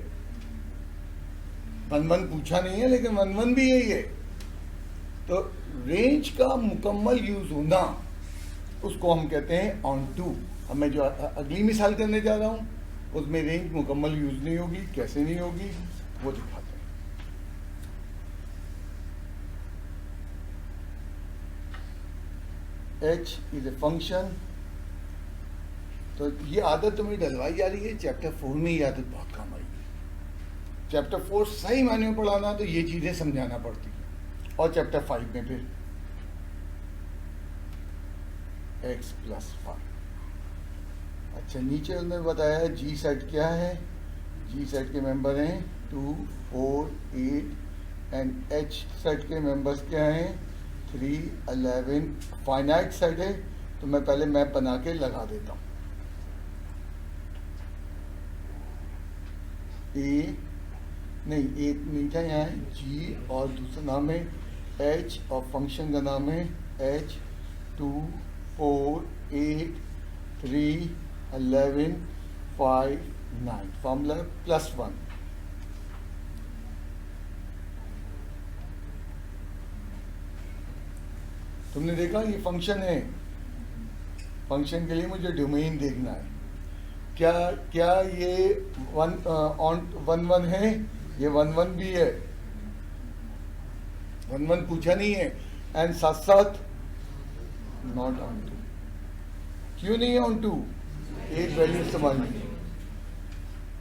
वन वन पूछा नहीं है, लेकिन वन वन भी यही है। तो रेंज का मुकम्मल यूज होना, उसको हम कहते हैं ऑन टू। अब मैं जो अगली मिसाल करने जा रहा हूँ उसमें रेंज मुकम्मल यूज नहीं होगी। कैसे नहीं होगी वो दिखाते हैं। h is a function. तो ये आदत तुम्हें डलवाई जा रही है, चैप्टर 4 में ये आदत बहुत काम आएगी। चैप्टर 4 सही मायने में पढ़ाना तो ये चीजें समझाना पड़ती है, और चैप्टर 5 में फिर x + 5। अच्छा, नीचे उन्होंने बताया जी सेट क्या है। जी सेट के मेंबर हैं 2, 4, 8 एंड एच सेट के मेंबर्स क्या हैं 3, 11। फाइनाइट सेट है, तो मैं पहले मैप बना के लगा देता हूँ। ए नहीं, एक नीचे यहाँ है जी, और दूसरा नाम है एच, और फंक्शन का नाम है एच। 2, 4, 8, 3, 11, 5, 9। फॉर्मूला +1। तुमने देखा ये फंक्शन है। फंक्शन के लिए मुझे डोमेन देखना है। क्या ये 1 1 है? ये 1 1 भी है। 1 1 पूछा नहीं है। एंड साथ साथ नॉट ऑन टू। क्यों नहीं ऑन टू? एक वैल्यू इस्तेमाल नहीं।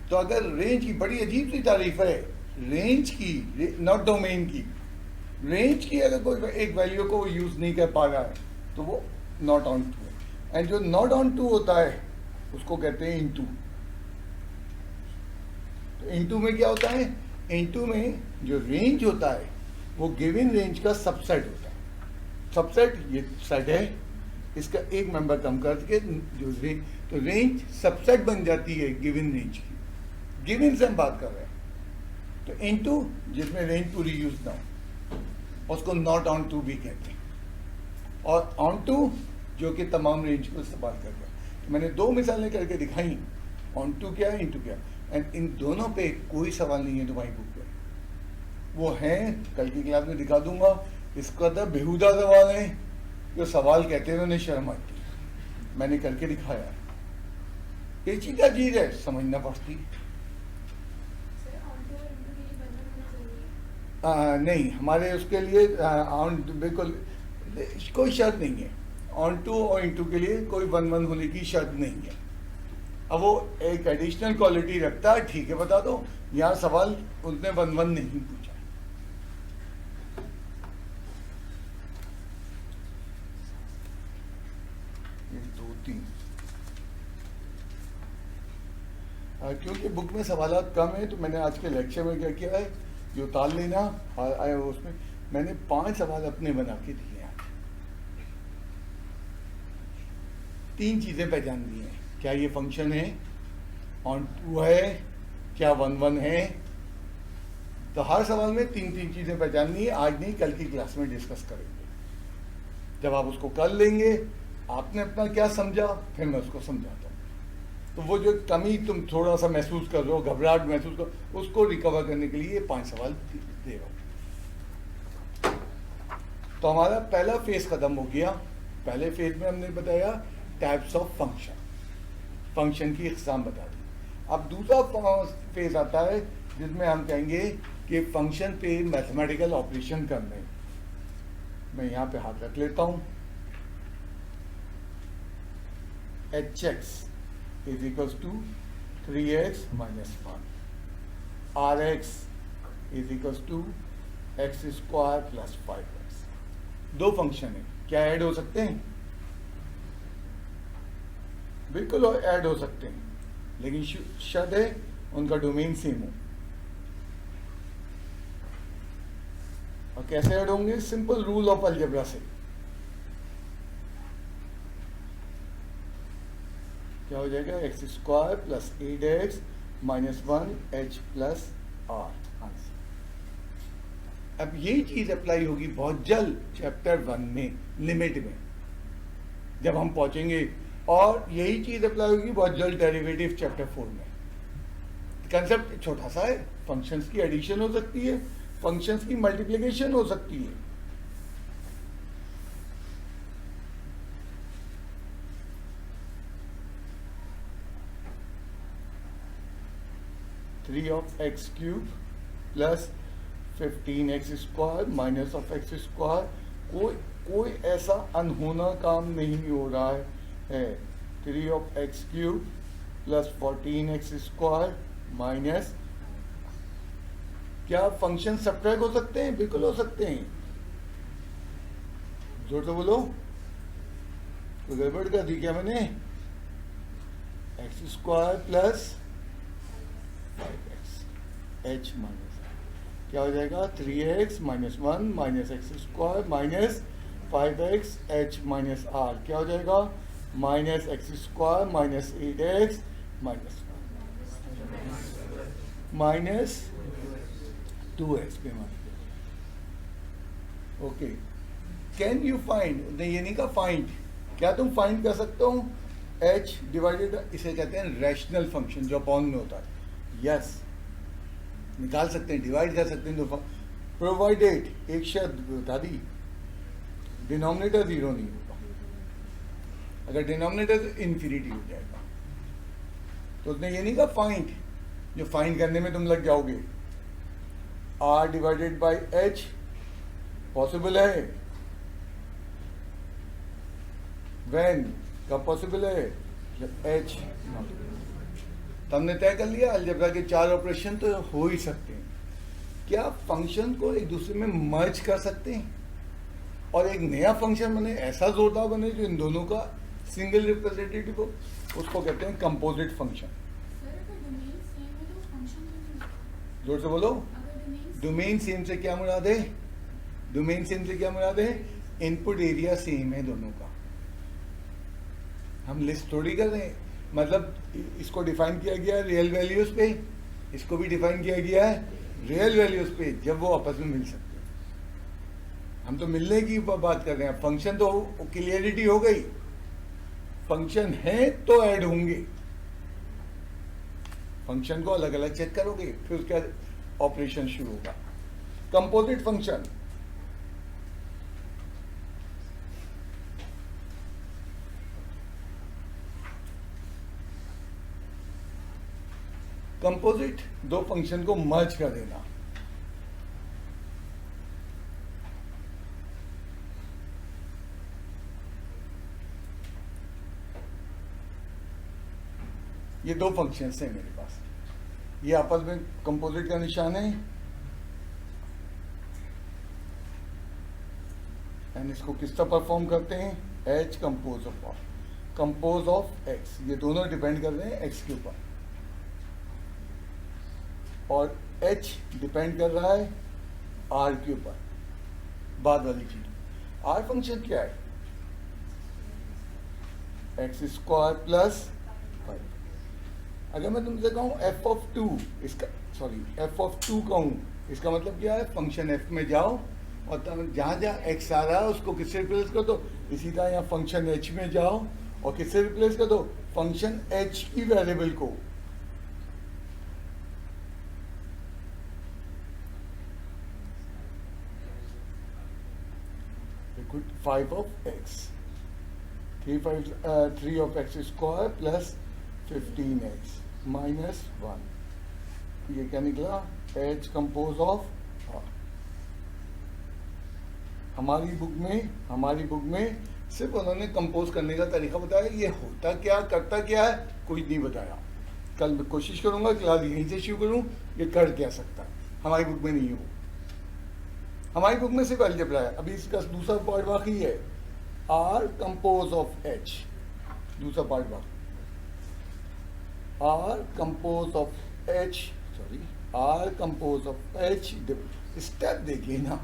तो अगर रेंज की बड़ी अजीब सी तारीफ है, रेंज की, नॉट डोमेन की, रेंज की अगर कोई एक वैल्यू को यूज नहीं कर पा रहा है तो वो नॉट ऑन टू है। एंड जो नॉट ऑन टू होता है उसको कहते हैं इनटू। तो इनटू में क्या होता है? इनटू में जो रेंज होता है वो गिवन रेंज का सबसेट होता है। सबसेट ये सेट है, इसका एक मेंबर कम करके जो रेंज, तो रेंज सबसेट बन जाती है गिवन रेंज की। गिवन से हम बात कर रहे हैं। तो इनटू जिसमें रेंज पूरी यूज ना हो उसको नॉट ऑन टू भी कहते हैं, और ऑन टू जो कि तमाम रेंज को इस्तेमाल कर रहा है। तो मैंने 2 मिसालें करके दिखाई, ऑन टू क्या है, इनटू क्या है। एंड इन दोनों पे कोई सवाल नहीं है तुम्हारी बुक पे। वो हैं, कल की क्लास में दिखा दूंगा। इसका तो बेहुदा सवाल है, जो सवाल कहते हैं उन्हें शर्म आती है। मैंने करके दिखाया। पेचीदा चीज है, समझना पड़ती। नहीं, हमारे उसके लिए ऑन बिल्कुल कोई शर्त नहीं है। ऑन टू और इनटू के लिए कोई 1 1 होने की शर्त नहीं है। अब वो एक एडिशनल क्वालिटी रखता है, ठीक है बता दो। यहाँ सवाल उसने 1 1 नहीं पूछा। ये 2 3 क्योंकि बुक में सवालात कम है, तो मैंने आज के लेक्चर में क्या किया है, जो उतार लेना और आया उसमें मैंने 5 सवाल अपने बना के दिए हैं। 3 चीजें पहचान दी हैं। क्या ये फंक्शन है, ऑन टू है, क्या 1 1 है। तो हर सवाल में 3 चीजें पहचाननी है। आज नहीं, कल की क्लास में डिस्कस करेंगे। जब आप उसको कर लेंगे, आपने अपना क्या समझा, फिर मैं उसको समझाता हूँ। तो वो जो कमी तुम थोड़ा सा महसूस कर रहे हो, घबराहट महसूस करो, उसको रिकवर करने के लिए 5 सवाल दे रहा हूँ। तो हमारा पहला फेज खत्म हो गया। पहले फेज में हमने बताया टाइप्स ऑफ फंक्शन, फंक्शन की इकसाम बता दी। अब दूसरा फेज आता है जिसमें हम कहेंगे कि फंक्शन पे मैथमेटिकल ऑपरेशन करने। मैं यहाँ पे हाथ रख लेता हूँ। hx is equals to 3x minus 1. rx is equals to x square plus 5x. 2 function है, क्या ऐड हो सकते हैं? बिल्कुल ऐड हो सकते हैं, लेकिन शर्त है उनका डोमेन सेम हो। और कैसे ऐड होंगे? सिंपल रूल ऑफ अलजेब्रा से। क्या हो जाएगा? X square plus 8x minus 1 h plus r answer. अब यही चीज अप्लाई होगी बहुत जल्द चैप्टर 1 में, लिमिट में जब हम पहुंचेंगे, और यही चीज अप्लाई होगी बहुत जल्द डेरिवेटिव चैप्टर 4 में। कंसेप्ट छोटा सा है, फंक्शंस की एडिशन हो सकती है, फंक्शंस की मल्टीप्लिकेशन हो सकती है। Three of x cube plus 15x² minus of x square, कोई ऐसा अनहोना काम नहीं हो रहा है। 3 of x cube plus 14x² minus, क्या फंक्शन सब्ट्रैक्ट हो सकते हैं? बिल्कुल हो सकते हैं। जोर से बोलो, कोई गड़बड़ कर दी क्या मैंने? x² plus 5x h minus क्या हो जाएगा? 3x minus 1 minus x² minus 5x h minus r क्या हो जाएगा? Minus x² minus 8x minus minus 2x पे minus. Okay, can you find? नहीं, ये नहीं कहा फाइंड। क्या तुम फाइंड कर सकते हो h डिवाइडेड, इसे कहते हैं रैशनल फंक्शन जो अपॉन में होता है। यस, निकाल सकते हैं, डिवाइड कर सकते हैं। प्रोवाइडेड, एक शर्त बता दी, डिनोमिनेटर 0 नहीं होगा। अगर डिनोमिनेटर इन्फिनिटी हो जाएगा। तो उसने ये नहीं कहा फाइंड, जो फाइंड करने में तुम लग जाओगे। r divided by h possible है। व्हेन, कब पॉसिबल है? जब h नॉट। तो हमने तय कर लिया अलजेब्रा के 4 ऑपरेशन तो हो ही सकते हैं। क्या फंक्शन को एक दूसरे में मर्ज कर सकते हैं और एक नया फंक्शन बने, ऐसा जोरदार बने जो इन दोनों का सिंगल रिप्रेजेंटेटिव हो? उसको कहते हैं कंपोजिट फंक्शन। जोर से बोलो, डोमेन सेम से क्या मुराद है? डोमेन सेम से क्या मुराद है? इनपुट एरिया सेम है दोनों का। हम लिस्ट थोड़ी कर रहे हैं, मतलब इसको डिफाइन किया गया रियल वैल्यूज पे, इसको भी डिफाइन किया गया है रियल वैल्यूज पे, जब वो आपस में मिल सकते हैं। हम तो मिलने की बात कर रहे हैं। फंक्शन तो क्लियरिटी हो गई, फंक्शन है तो ऐड होंगे। फंक्शन को अलग अलग चेक करोगे, फिर उसका ऑपरेशन शुरू होगा। कंपोजिट फंक्शन, कंपोजिट दो फंक्शन को मर्ज कर देना। ये दो फंक्शंस हैं मेरे पास, ये आपस में कंपोजिट का निशान है। एंड इसको किस तरह परफॉर्म करते हैं? h कंपोज ऑफ x, ये दोनों डिपेंड कर रहे हैं x के ऊपर, और h डिपेंड कर रहा है r के ऊपर। बाद वाली चीज, r फंक्शन क्या है? x² plus 5। अगर मैं तुमसे कहूँ f ऑफ 2, इसका f ऑफ 2 कहूँ, इसका मतलब क्या है? फंक्शन f में जाओ और जहाँ जहाँ x आ रहा है उसको किससे रिप्लेस कर दो। इसी तरह यहाँ फंक्शन h में जाओ और किससे रिप्लेस कर दो? फंक्शन h की वेरिएबल को। Good, 5 of x, 3 of x² plus 15x minus 1। ये क्या निकला? h compose of r। हमारी बुक में सिर्फ उन्होंने कंपोज करने का तरीका बताया, ये होता क्या, करता क्या है, कुछ नहीं बताया। कल मैं कोशिश करूंगा क्लास यहीं से शुरू करूं, ये कर क्या सकता है। हमारी बुक में नहीं हो, हमारी बुक में सिर्फ अलजेब्रा है। अभी इसका दूसरा पार्ट बाकी है, r कंपोज ऑफ h। दूसरा पार्ट बाकी, r compose of h। Step देखिए ना,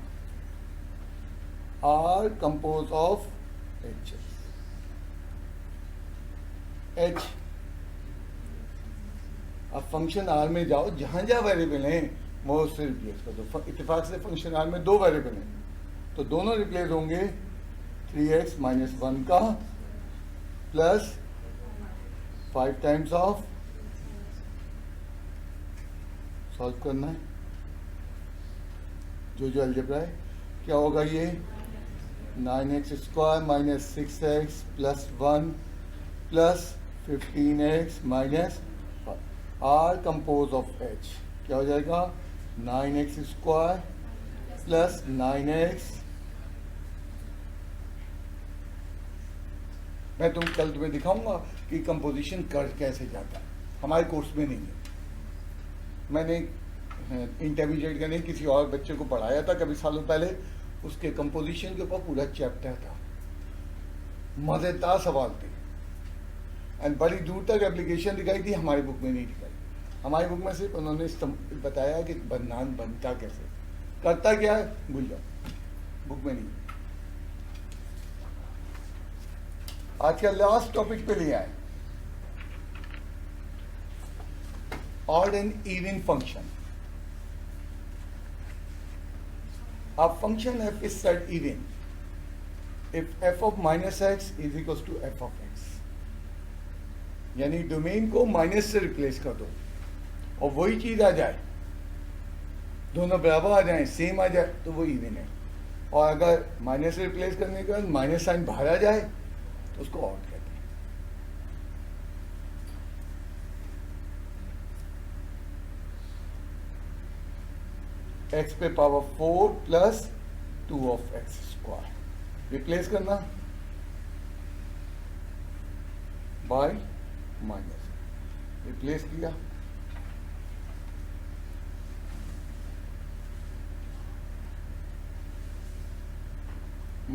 r कंपोज ऑफ h। अब फंक्शन r में जाओ, जहां जहां वेरिएबल हैं वो उससे रिप्लेस कर दो। इत्तेफाक से फंक्शन r में 2 वेरिएबल हैं, तो दोनों रिप्लेस होंगे 3x माइनस 1 का प्लस 5 टाइम्स ऑफ सॉल्व करना है जो अलजेब्रा है। क्या होगा ये 9x² minus 6x plus 1 plus 15x minus R compose of h। क्या हो जाएगा 9x² प्लस 9x। मैं कल तुम्हें दिखाऊंगा कि कंपोजिशन कर कैसे जाता है, हमारे कोर्स में नहीं है। मैंने इंटरमीडिएट का नहीं किसी और बच्चे को पढ़ाया था कभी सालों पहले, उसके कंपोजिशन के ऊपर पूरा चैप्टर था, मज़ेदार सवाल थे एंड बड़ी दूर तक एप्लीकेशन दिखाई थी, हमारी बुक में नहीं दिखाई। हमारी बुक में सिर्फ उन्होंने बताया कि बनान बनता कैसे, करता क्या है भूल जाओ, बुक में नहीं। आज का लास्ट टॉपिक पे लिया है odd and even function. A function f is set even if f of minus x is equals to f of x, यानी डोमेन को माइनस से रिप्लेस कर दो और वही चीज आ जाए, दोनों बराबर आ जाए, सेम आ जाए तो वो इवन है। और अगर माइनस से रिप्लेस करने के बाद माइनस साइन बाहर आ जाए तो उसको ऑड कहते हैं। x पे power 4 plus 2 of x square replace करना बाय माइनस, रिप्लेस किया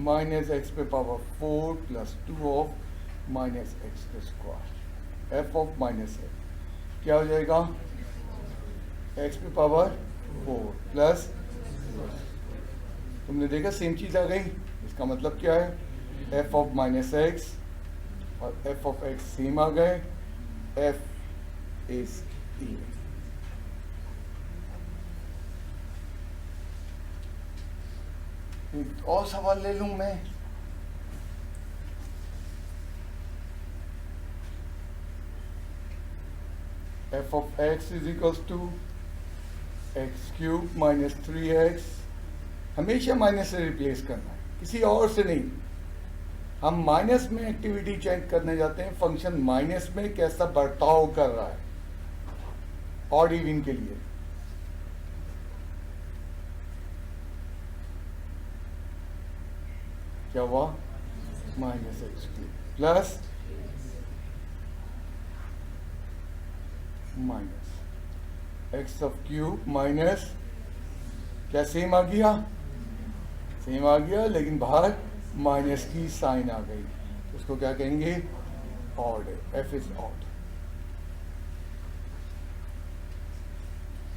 माइनस एक्स पे power 4 plus 2 of minus x square F of minus x. क्या हो जाएगा एक्स पे पावर 4 प्लस, तुमने देखा सेम चीज आ गई। इसका मतलब क्या है एफ ऑफ माइनस एक्स और एफ ऑफ एक्स सेम आ गए, एफ इज इवन। एक और सवाल ले लूं मैं, f of x is equals to x cube minus 3x, हमेशा माइनस से रिप्लेस करना है, किसी और से नहीं। हम माइनस में एक्टिविटी चेक करने जाते हैं, फंक्शन माइनस में कैसा बर्ताव कर रहा है ऑड इवन के लिए। क्या हुआ minus x cube plus minus x of cube minus, क्या सेम आ गया, सेम आ गया, लेकिन बाहर माइनस की साइन आ गई, उसको क्या कहेंगे ऑड है, एफ इज ऑड।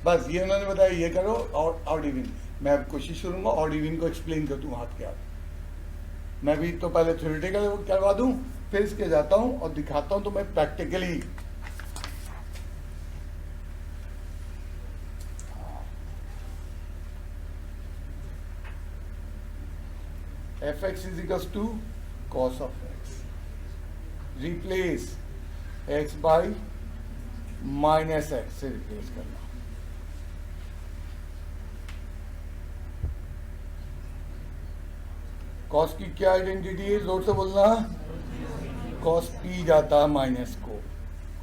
बस ये उन्होंने बताया ये करो और ऑड इवन। मैं अब कोशिश करूंगा ऑड इवन को एक्सप्लेन कर दूं हाथ के हाथ। मैं भी तो पहले थ्योरेटिकल करवा दूं, फिर इसके जाता हूं और दिखाता हूं तो मैं practically. fx is equals to cos of x, replace x by minus x से रिप्लेस करना। cos की क्या आइडेंटिटी है, जोर से बोलना, cos p जाता माइनस को,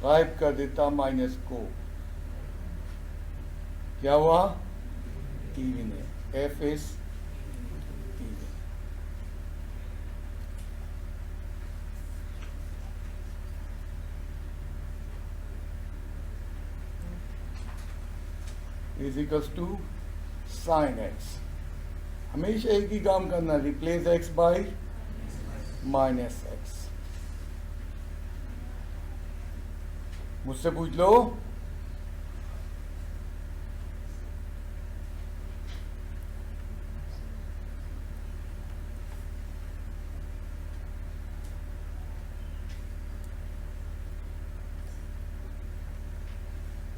गायब कर देता माइनस को, क्या हुआ इवन है, f is is equals to sine x. हमेशा एक ही काम करना, replace x by minus x. मुझसे पूछ लो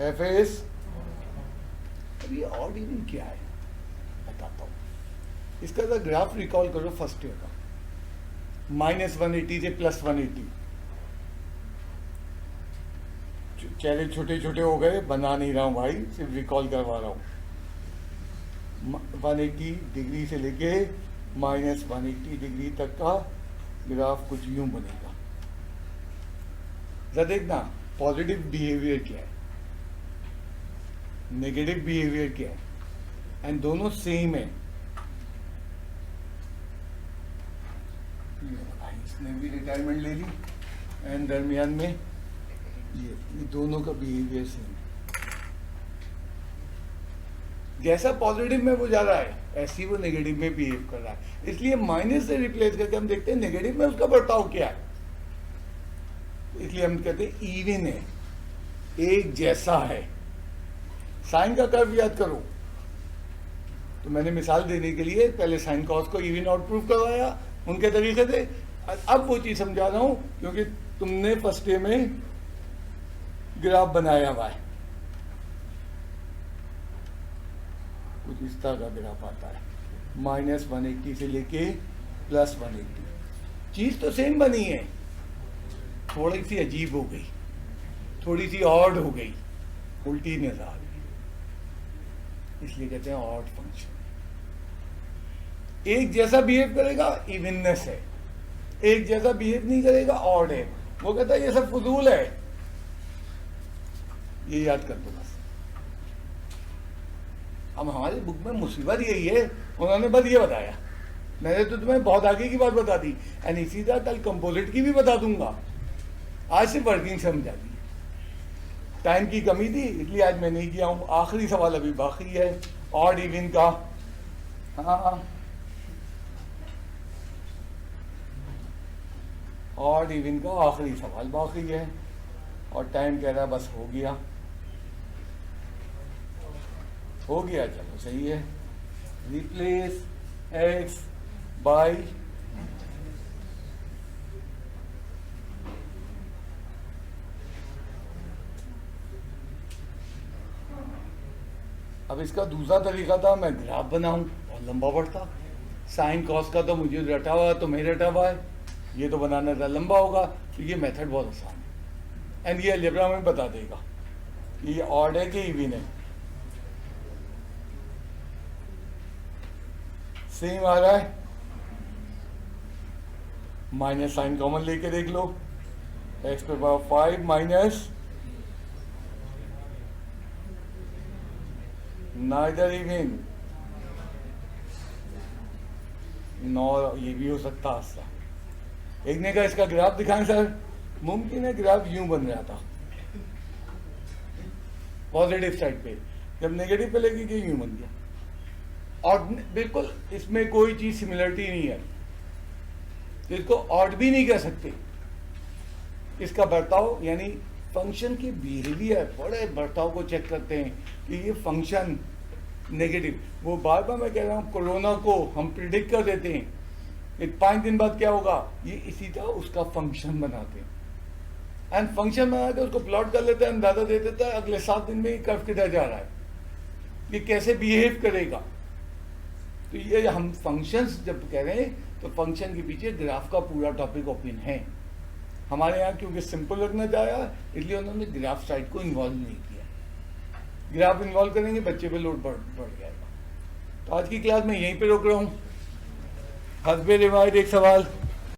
एफ इज, अब ये ऑड इवन क्या है बताता हूं। इसका तो ग्राफ रिकॉल करो फर्स्ट ईयर का, -180 से +180, चेहरे छोटे छोटे हो गए, बना नहीं रहा हूँ भाई, सिर्फ रिकॉल करवा रहा हूँ। 180 डिग्री से लेके -180 डिग्री तक का ग्राफ कुछ यूं बनेगा। जरा देखना पॉजिटिव बिहेवियर क्या है, नेगेटिव बिहेवियर क्या है, एंड दोनों सेम है। इसने भी रिटायरमेंट ले ली एंड दरमियान में ये दोनों का बिहेवियर सेम है। जैसा पॉजिटिव में वो जा रहा है ऐसे ही वो नेगेटिव में बिहेव कर रहा है। इसलिए माइनस से रिप्लेस करके हम देखते हैं नेगेटिव में उसका बर्ताव क्या है। इसलिए हम कहते हैं इवन है, एक जैसा है। साइन का कर्व याद करो, तो मैंने मिसाल देने के लिए पहले साइन कॉस को इवन आउट प्रूफ करवाया उनके तरीके से। अब वो चीज समझा रहा हूं क्योंकि तुमने फर्स्ट डे में ग्राफ बनाया हुआ है, कुछ इस तरह का ग्राफ आता है, -180 से लेके +180। चीज तो सेम बनी है, थोड़ी सी अजीब हो गई, थोड़ी सी ऑड हो गई, उल्टी नजर आ गई, इसलिए कहते हैं ऑड फंक्शन। एक जैसा बिहेव करेगा इवननेस है, एक जैसा बिहेव नहीं करेगा ऑड है। वो कहता है ये सब फजूल है, ये याद कर दो बस। अब हमारी बुक में मुसीबत यही है, उन्होंने बस ये बताया, मैंने तो तुम्हें बहुत आगे की बात बता दी, एंड इसी तरह कल कंपोजिट की भी बता दूंगा। आज से वर्किंग समझा दी, टाइम की कमी थी इसलिए आज मैं नहीं किया हूं। आखिरी सवाल अभी बाकी है ऑड इवन का। हाँ, ऑड इवन का आखिरी सवाल बाकी है और टाइम कह रहा है बस हो गया, हो गया, चलो सही है। रिप्लेस x बाय अब इसका दूसरा तरीका था मैं ग्राफ बनाऊं, बहुत लंबा पड़ता। साइन कॉस का तो मुझे रटा हुआ है, तुम्हें रटा हुआ है, ये तो बनाना था लंबा होगा। तो ये मेथड बहुत आसान है एंड ये अलजेब्रा में बता देगा कि ये ऑड है कि इवन है। सेम आ रहा है, माइनस साइन कॉमन लेके देख लो, x पे power 5 minus neither even nor, ये भी हो सकता है। एक ने कहा इसका ग्राफ दिखाएं सर, मुमकिन है ग्राफ यूं बन रहा था पॉजिटिव साइड पे, जब नेगेटिव पे लगी कि यूं बन गया। और बिल्कुल इसमें कोई चीज सिमिलरिटी नहीं है, तो इसको ऑड भी नहीं कह सकते। इसका बर्ताव यानी फंक्शन की बिहेवियर, बड़े बर्ताव को चेक करते हैं कि ये फंक्शन नेगेटिव। वो बार बार मैं कह रहा हूँ, कोरोना को हम प्रिडिक्ट कर देते हैं कि 5 दिन बाद क्या होगा, ये इसी तरह उसका फंक्शन बनाते हैं एंड फंक्शन बना के उसको प्लॉट कर लेते हैं, अंदाजा दे देता है अगले 7 दिन में ये कर्व किधर जा रहा है, ये कैसे बिहेव करेगा। तो ये हम फंक्शंस जब कह रहे हैं तो फंक्शन के पीछे ग्राफ का पूरा टॉपिक ओपन है। हमारे यहाँ क्योंकि सिंपल रखना चाहा इसलिए उन्होंने ग्राफ साइड को इन्वॉल्व नहीं किया। ग्राफ इन्वॉल्व करेंगे बच्चे पे लोड बढ़ जाएगा। तो आज की क्लास में यहीं पे रोक रहा हूँ। हस्बे रिवाइड एक सवाल।